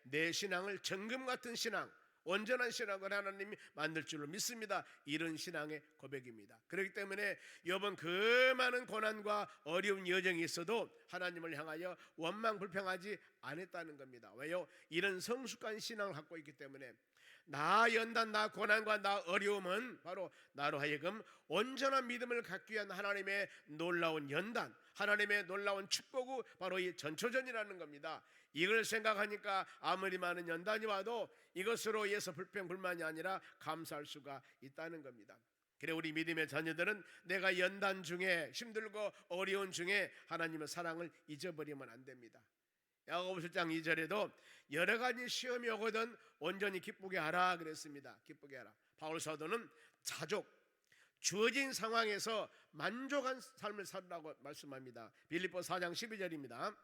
내 신앙을 정금 같은 신앙, 온전한 신앙을 하나님이 만들 줄로 믿습니다. 이런 신앙의 고백입니다. 그렇기 때문에 욥은 그 많은 고난과 어려운 여정이 있어도 하나님을 향하여 원망 불평하지 않았다는 겁니다. 왜요? 이런 성숙한 신앙을 갖고 있기 때문에 나 연단, 나 고난과 나 어려움은 바로 나로 하여금 온전한 믿음을 갖기 위한 하나님의 놀라운 연단, 하나님의 놀라운 축복이 바로 이 전초전이라는 겁니다. 이걸 생각하니까 아무리 많은 연단이 와도 이것으로 인해서 불평 불만이 아니라 감사할 수가 있다는 겁니다. 그래, 우리 믿음의 자녀들은 내가 연단 중에, 힘들고 어려운 중에 하나님의 사랑을 잊어버리면 안 됩니다. 야고보서 1장 2절에도 여러 가지 시험이 오거든 온전히 기쁘게 하라 그랬습니다. 기쁘게 하라. 바울 사도는 자족, 주어진 상황에서 만족한 삶을 살라고 말씀합니다. 빌립보서 4장 12절입니다.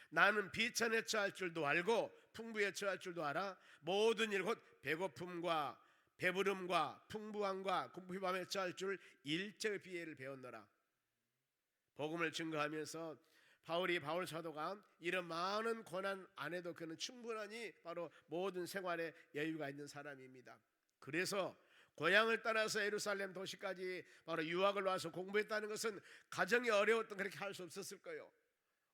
나는 비천에 처할 줄도 알고 풍부에 처할 줄도 알아. 모든 일 곧 배고픔과 배부름과 풍부함과 궁핍함에 처할 줄 일체의 비애를 배웠노라. 복음을 증거하면서 바울 사도가 이런 많은 고난 안에도 그는 충분하니 바로 모든 생활에 여유가 있는 사람입니다. 그래서 고향을 떠나서 예루살렘 도시까지 바로 유학을 와서 공부했다는 것은 가정이 어려웠던, 그렇게 할 수 없었을 거예요.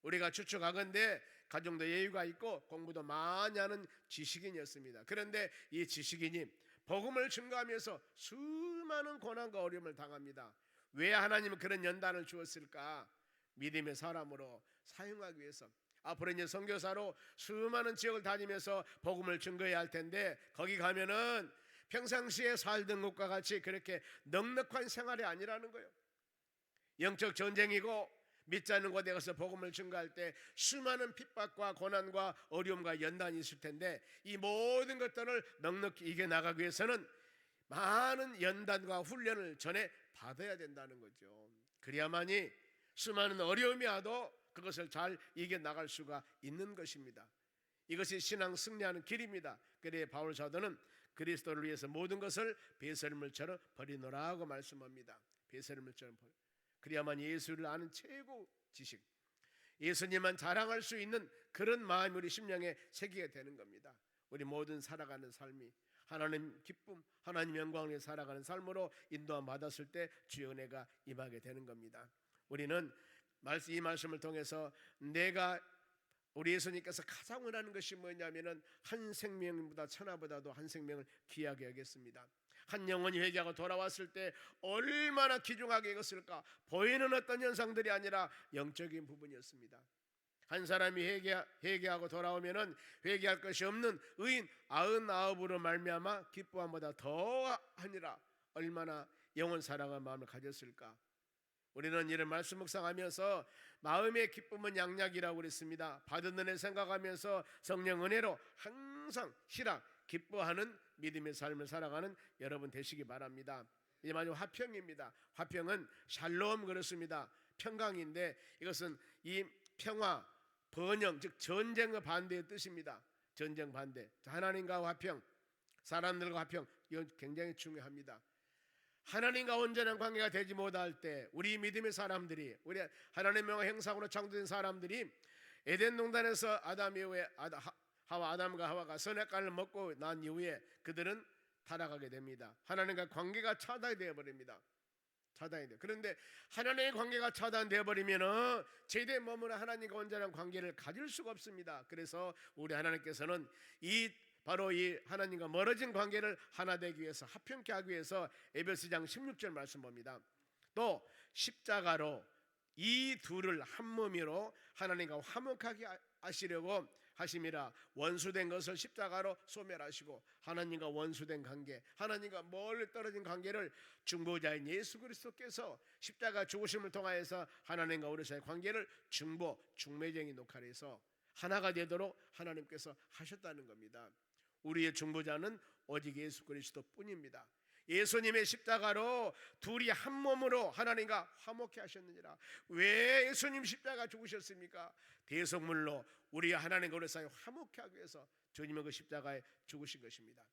우리가 추측하건대 가정도 여유가 있고 공부도 많이 하는 지식인이었습니다. 그런데 이 지식인이 복음을 증거하면서 수많은 고난과 어려움을 당합니다. 왜 하나님은 그런 연단을 주었을까? 믿음의 사람으로 사용하기 위해서. 앞으로 이제 선교사로 수많은 지역을 다니면서 복음을 증거해야 할 텐데, 거기 가면은 평상시에 살던 것과 같이 그렇게 넉넉한 생활이 아니라는 거예요. 영적 전쟁이고 믿지 않는 곳에 가서 복음을 증거할 때 수많은 핍박과 고난과 어려움과 연단이 있을 텐데, 이 모든 것들을 넉넉히 이겨나가기 위해서는 많은 연단과 훈련을 전에 받아야 된다는 거죠. 그래야만이 수많은 어려움이 와도 그것을 잘 이겨나갈 수가 있는 것입니다. 이것이 신앙 승리하는 길입니다. 그래 바울 사도는 그리스도를 위해서 모든 것을 배설물처럼 버리노라고 말씀합니다. 배설물처럼 버리. 그래야만 예수를 아는 최고 지식, 예수님만 자랑할 수 있는 그런 마음이 우리 심령에 새기게 되는 겁니다. 우리 모든 살아가는 삶이 하나님 기쁨, 하나님 영광을 위해 살아가는 삶으로 인도함 받았을 때 주의 은혜가 임하게 되는 겁니다. 우리는 이 말씀을 통해서 우리 예수님께서 가장 원하는 것이 뭐냐면은 한 생명보다 천하보다도 한 생명을 귀하게 여겼습니다. 한 영혼이 회개하고 돌아왔을 때 얼마나 귀중하게 여겼을까? 보이는 어떤 현상들이 아니라 영적인 부분이었습니다. 한 사람이 회개하고 돌아오면은 회개할 것이 없는 의인 99으로 말미암아 기뻐함보다 더하니라. 얼마나 영원 사랑한 마음을 가졌을까? 우리는 이런 말씀 묵상하면서 마음의 기쁨은 양약이라고 그랬습니다. 받은 은혜 생각하면서 성령 은혜로 항상 희락 기뻐하는 믿음의 삶을 살아가는 여러분 되시기 바랍니다. 이제 마지막 화평입니다. 화평은 샬롬 그렇습니다. 평강인데 이것은 이 평화, 번영, 즉 전쟁과 반대의 뜻입니다. 전쟁 반대. 하나님과 화평, 사람들과 화평, 이건 굉장히 중요합니다. 하나님과 온전한 관계가 되지 못할 때 우리 믿음의 사람들이, 우리 하나님의 형상으로 창조된 사람들이 에덴 동산에서 아담과 하와가 선악과를 먹고 난 이후에 그들은 타락하게 됩니다. 하나님과 관계가 차단이 되어 버립니다. 차단이 돼. 그런데 하나님의 관계가 차단되어 버리면은 제대 머무는 하나님과 온전한 관계를 가질 수가 없습니다. 그래서 우리 하나님께서는 바로 이 하나님과 멀어진 관계를 하나 되기 위해서, 화평케 하기 위해서 에베소장 16절 말씀 봅니다. 또 십자가로 이 둘을 한 몸으로 하나님과 화목하게 하시려고 하심이라. 원수된 것을 십자가로 소멸하시고 하나님과 원수된 관계, 하나님과 멀리 떨어진 관계를 중보자인 예수 그리스도께서 십자가 죽으심을 통하여서 하나님과 우리 사이의 관계를 중매쟁이 녹화해서 하나가 되도록 하나님께서 하셨다는 겁니다. 우리의 중보자는 오직 예수 그리스도뿐입니다. 예수님의 십자가로 둘이 한 몸으로 하나님과 화목케 하셨느니라. 왜 예수님 십자가 죽으셨습니까? 대속물로 우리 하나님과 우리 사이 화목케 하기 위해서 주님은 그 십자가에 죽으신 것입니다.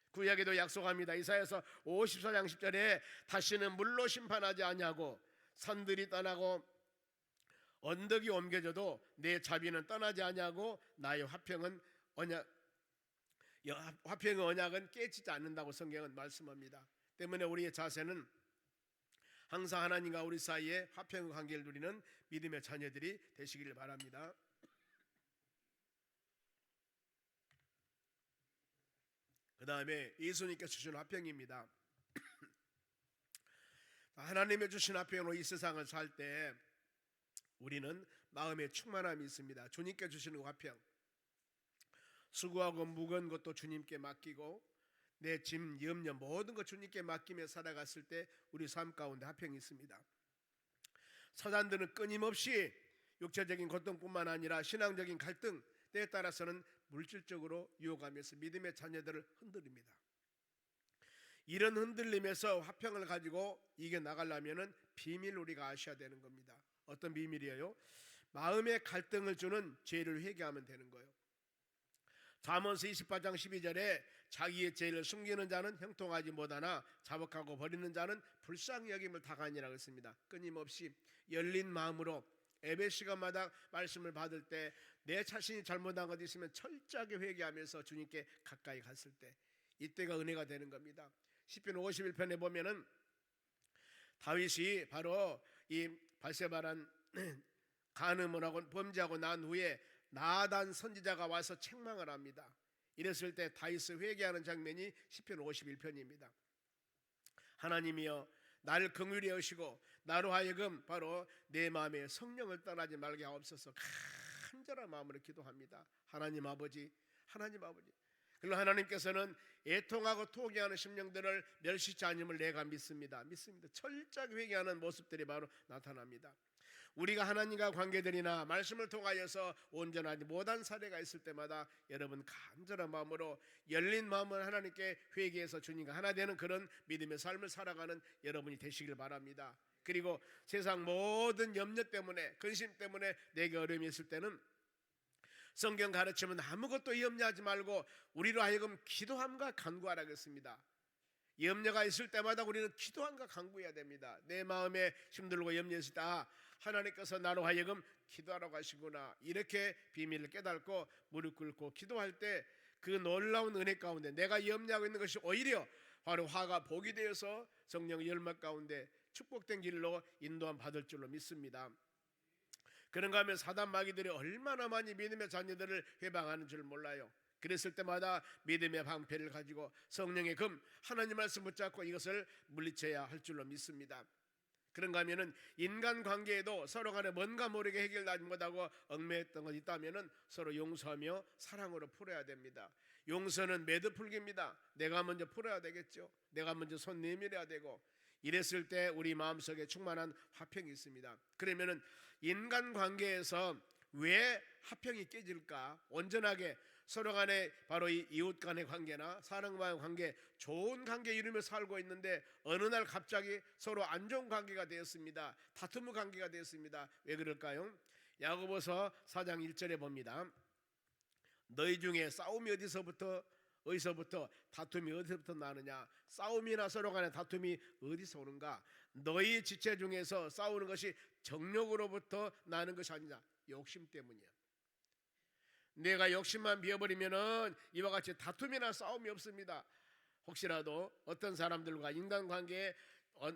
구약에도 약속합니다. 이사야서 54장 10절에 다시는 물로 심판하지 아니하고 산들이 떠나고 언덕이 옮겨져도 내 자비는 떠나지 아니하고 나의 화평의 언약은 깨지지 않는다고 성경은 말씀합니다. 때문에 우리의 자세는 항상 하나님과 우리 사이에 화평의 관계를 누리는 믿음의 자녀들이 되시기를 바랍니다. 그 다음에 예수님께서 주신 화평입니다. 하나님의 주신 화평으로 이 세상을 살 때 우리는 마음의 충만함이 있습니다. 주님께 주시는 화평, 수고하고 무거운 것도 주님께 맡기고 내 짐, 염려 모든 것 주님께 맡기며 살아갔을 때 우리 삶 가운데 화평이 있습니다. 사단들은 끊임없이 육체적인 고통뿐만 아니라 신앙적인 갈등, 때에 따라서는 물질적으로 유혹하면서 믿음의 자녀들을 흔들립니다. 이런 흔들림에서 화평을 가지고 이겨나가려면 비밀 우리가 아셔야 되는 겁니다. 어떤 비밀이에요? 마음의 갈등을 주는 죄를 회개하면 되는 거예요. 잠언서 28장 12절에 자기의 죄를 숨기는 자는 형통하지 못하나 자복하고 버리는 자는 불쌍히 여김을 당하니라 했습니다. 끊임없이 열린 마음으로 예배 시간마다 말씀을 받을 때 내 자신이 잘못한 것이 있으면 철저하게 회개하면서 주님께 가까이 갔을 때 이때가 은혜가 되는 겁니다. 시편 51편에 보면은 다윗이 바로 이 바세바란 간음을 하고 범죄하고 난 후에 나단 선지자가 와서 책망을 합니다. 이랬을 때 다윗이 회개하는 장면이 시편 51편입니다. 하나님이여 나를 긍휼히 여시고 나로 하여금 바로 내 마음에 성령을 떠나지 말게 하옵소서. 간절한 마음으로 기도합니다. 하나님 아버지, 하나님 아버지. 그리고 하나님께서는 애통하고 토기하는 심령들을 멸시치 않음을 내가 믿습니다. 철저하게 회개하는 모습들이 바로 나타납니다. 우리가 하나님과 관계들이나 말씀을 통하여서 온전하지 못한 사례가 있을 때마다 여러분 간절한 마음으로 열린 마음으로 하나님께 회개해서 주님과 하나 되는 그런 믿음의 삶을 살아가는 여러분이 되시길 바랍니다. 그리고 세상 모든 염려 때문에, 근심 때문에 내게 어려움이 있을 때는 성경 가르치면 아무것도 염려하지 말고 우리로 하여금 기도함과 간구하라고 했습니다. 염려가 있을 때마다 우리는 기도함과 간구해야 됩니다. 내 마음에 힘들고 염려했을 때 하나님께서 나로 하여금 기도하라고 하시구나, 이렇게 비밀을 깨닫고 무릎 꿇고 기도할 때 그 놀라운 은혜 가운데 내가 염려하고 있는 것이 오히려 바로 화가 복이 되어서 성령의 열매 가운데 축복된 길로 인도함 받을 줄로 믿습니다. 그런가 하면 사단 마귀들이 얼마나 많이 믿음의 자녀들을 회방하는 줄 몰라요. 그랬을 때마다 믿음의 방패를 가지고 성령의 금 하나님 말씀 붙잡고 이것을 물리쳐야 할 줄로 믿습니다. 그런가 하면은 인간관계에도 서로 간에 뭔가 모르게 해결하지 못하고 얽매였던 것이 있다면은 서로 용서하며 사랑으로 풀어야 됩니다. 용서는 매듭 풀기입니다. 내가 먼저 풀어야 되겠죠. 내가 먼저 손 내밀어야 되고, 이랬을 때 우리 마음속에 충만한 화평이 있습니다. 그러면은 인간관계에서 왜 화평이 깨질까? 온전하게 서로 간에 바로 이 이웃 간의 관계나 사랑과의 관계, 좋은 관계 이루며 살고 있는데 어느 날 갑자기 서로 안 좋은 관계가 되었습니다. 다툼의 관계가 되었습니다. 왜 그럴까요? 야고보서 4장 1절에 봅니다. 너희 중에 싸움이 어디서부터 다툼이 어디서부터 나느냐? 싸움이나 서로 간의 다툼이 어디서 오는가? 너희 지체 중에서 싸우는 것이 정욕으로부터 나는 것이 아니냐? 욕심 때문이야. 내가 욕심만 비워버리면은 이와 같이 다툼이나 싸움이 없습니다. 혹시라도 어떤 사람들과 인간관계에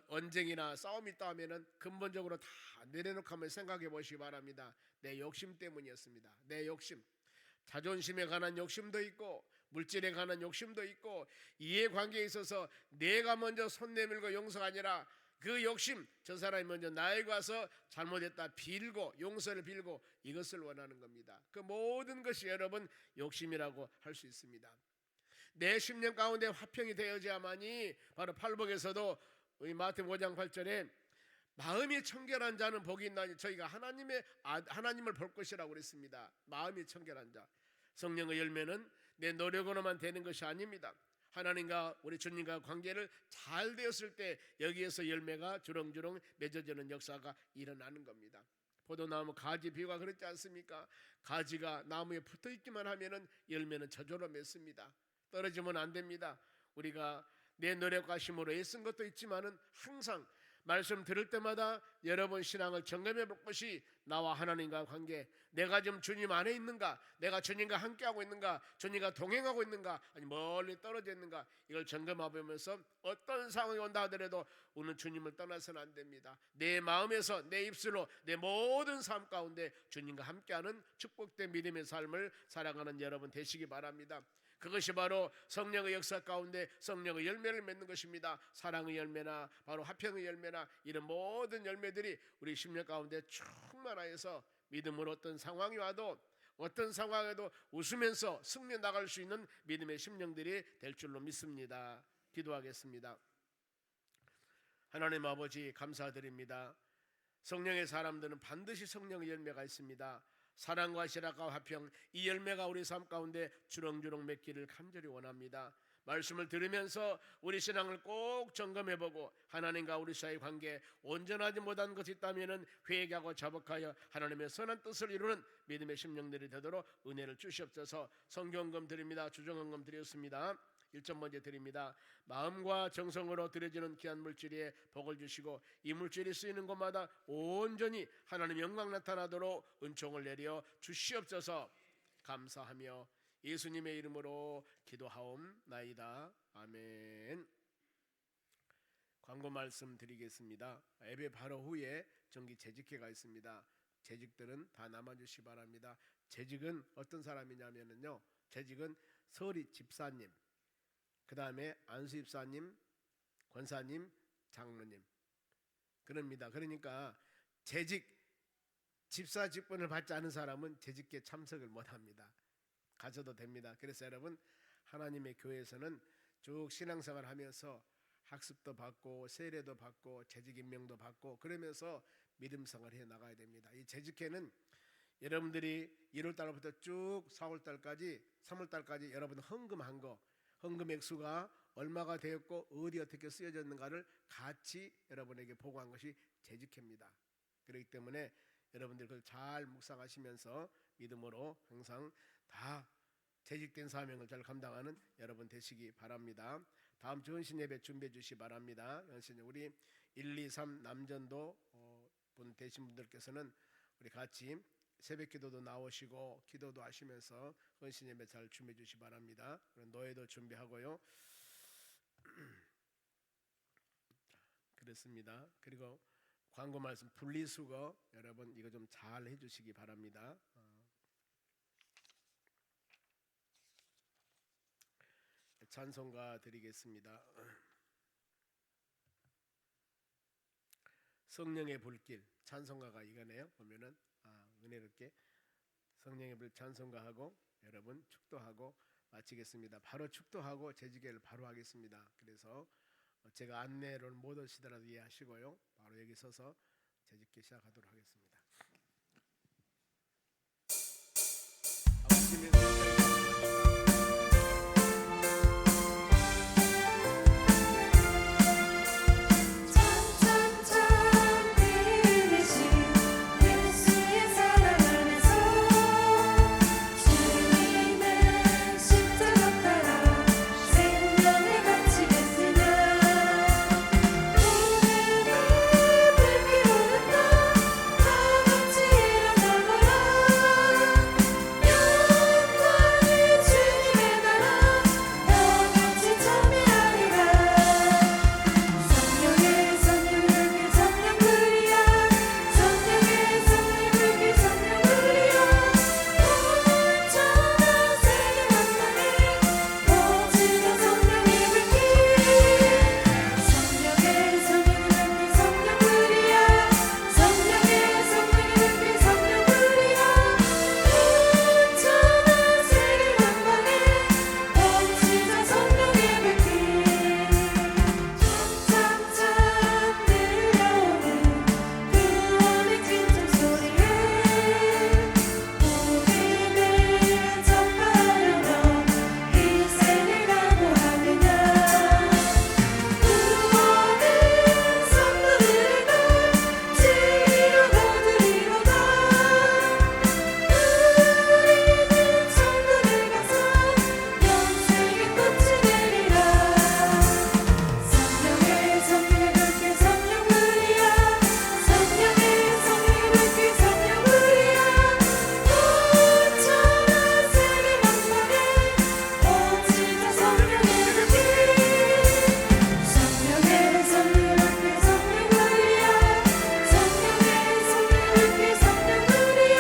언쟁이나 싸움이 있다 하면은 근본적으로 다 내려놓고 한번 생각해 보시기 바랍니다. 내 욕심 때문이었습니다. 내 욕심, 자존심에 관한 욕심도 있고 물질에 관한 욕심도 있고 이해관계에 있어서 내가 먼저 손 내밀고 용서가 아니라 그 욕심, 저 사람이 먼저 나에게 와서 잘못했다 빌고 용서를 빌고 이것을 원하는 겁니다. 그 모든 것이 여러분 욕심이라고 할 수 있습니다. 내 심령 가운데 화평이 되어야만이 바로 팔복에서도 우리 마태복음 5장 8절에 마음이 청결한 자는 복이 있나니 저희가 하나님을 볼 것이라고 그랬습니다. 마음이 청결한 자, 성령의 열매는 내 노력으로만 되는 것이 아닙니다. 하나님과 우리 주님과 관계를 잘 되었을 때 여기에서 열매가 주렁주렁 맺어지는 역사가 일어나는 겁니다. 포도나무 가지 비유가 그렇지 않습니까? 가지가 나무에 붙어 있기만 하면은 열매는 저절로 맺습니다. 떨어지면 안 됩니다. 우리가 내 노력과 힘으로 애쓴 것도 있지만은 항상 말씀 들을 때마다 여러분 신앙을 점검해 볼 것이 나와 하나님과 관계, 내가 지금 주님 안에 있는가, 내가 주님과 함께하고 있는가, 주님과 동행하고 있는가, 아니 멀리 떨어져 있는가, 이걸 점검해 보면서 어떤 상황이 온다 하더라도 우리는 주님을 떠나서는 안 됩니다. 내 마음에서 내 입술로 내 모든 삶 가운데 주님과 함께하는 축복된 믿음의 삶을 살아가는 여러분 되시기 바랍니다. 그것이 바로 성령의 역사 가운데 성령의 열매를 맺는 것입니다. 사랑의 열매나 바로 화평의 열매나 이런 모든 열매들이 우리 심령 가운데 충만하여서 믿음으로 어떤 상황이 와도 어떤 상황에도 웃으면서 승리해 나갈 수 있는 믿음의 심령들이 될 줄로 믿습니다. 기도하겠습니다. 하나님 아버지 감사드립니다. 성령의 사람들은 반드시 성령의 열매가 있습니다. 사랑과 실학과 화평, 이 열매가 우리 삶 가운데 주렁주렁 맺기를 간절히 원합니다. 말씀을 들으면서 우리 신앙을 꼭 점검해보고 하나님과 우리 사이의 관계 온전하지 못한 것이 있다면 회개하고 자복하여 하나님의 선한 뜻을 이루는 믿음의 심령들이 되도록 은혜를 주시옵소서. 성경금 드립니다. 주정헌금 드렸습니다. 1점 먼저 드립니다. 마음과 정성으로 드려지는 귀한 물질에 복을 주시고 이 물질이 쓰이는 곳마다 온전히 하나님 영광 나타나도록 은총을 내려 주시옵소서. 감사하며 예수님의 이름으로 기도하옵나이다. 아멘. 광고 말씀 드리겠습니다. 예배 바로 후에 정기 재직회가 있습니다. 재직들은 다 남아주시기 바랍니다. 재직은 어떤 사람이냐면요, 재직은 서리 집사님, 그 다음에 안수 집사님, 권사님, 장로님 그럽니다. 그러니까 재직 집사 직분을 받지 않은 사람은 재직에 참석을 못합니다. 가셔도 됩니다. 그래서 여러분 하나님의 교회에서는 쭉 신앙생활 하면서 학습도 받고 세례도 받고 재직 임명도 받고 그러면서 믿음생활 해 나가야 됩니다. 이 재직회는 여러분들이 1월달부터 쭉 4월달까지 3월달까지 여러분 헌금한 거 헌금 액수가 얼마가 되었고 어디 어떻게 쓰여졌는가를 같이 여러분에게 보고한 것이 재직회입니다. 그렇기 때문에 여러분들 그걸 잘 묵상하시면서 믿음으로 항상 다 재직된 사명을 잘 감당하는 여러분 되시기 바랍니다. 다음 주 헌신 예배 준비해 주시기 바랍니다. 헌신 우리 1, 2, 3 남전도 분 되신 분들께서는 우리 같이 새벽 기도도 나오시고 기도도 하시면서 헌신 예배 잘 준비해 주시기 바랍니다. 노예도 준비하고요. 그렇습니다. 그리고 광고 말씀 분리수거 여러분 이거 좀 잘 해주시기 바랍니다. 찬송가 드리겠습니다. 성령의 불길 찬송가가 이거네요. 보면은 은혜롭게 성령의 불 찬송가하고 여러분 축도하고 마치겠습니다. 바로 축도하고 재직회를 바로 하겠습니다. 그래서 제가 안내를 못 하시더라도 이해하시고요. 바로 여기 서서 재짓기 시작하도록 하겠습니다. 아버지의 참참참 들으신 예수의 사랑 안에서 주님은 십자가 따라 생명을 바치겠으나 오늘의 불길 오른다 다 같이 일어나거라 영광의 주님의 나라 다 같이 참여하리라 성령의 성령의 성령 그리야 성령의 성령 그리 성령 그리야 온전한 세계 만방에 퍼지는 성령의 불길 성령의 성령 그리 성령 그리야 성령의 성령 그리 성령 그리야 온전한 세계 만방에 퍼지는 성령의 불길 참참참 들려오는 구원의 진정소리에 복음을 전파하려면 일생을 각오하느냐 구원은 성도들과 진리로 거두리로다 우리는 천국을 가서 영생의 꽃이 되리라 성령의 성령의 불길 성령 그리야 성령의 성령의 불길 성령 그리야 온전한 세계 만방에 퍼지는 성령의 불길 성령의 성령의 불길 성령 그리야 성령의 성령의 불길 성령 그리야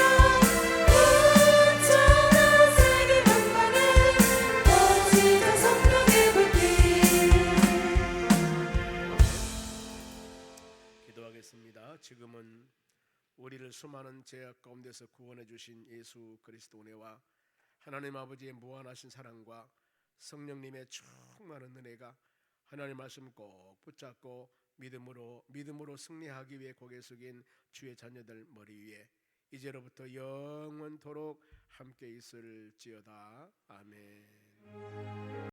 온전한 세계 만방에 퍼지는 성령의 불길 기도하겠습니다. 지금은 우리를 수많은 죄악 가운데서 구원해 주신 예수 그리스도 은혜와 하나님 아버지의 무한하신 사랑과 성령님의 충만한 은혜가 하나님 말씀 꼭 붙잡고 믿음으로 승리하기 위해 고개 숙인 주의 자녀들 머리 위에 이제로부터 영원토록 함께 있을지어다. 아멘.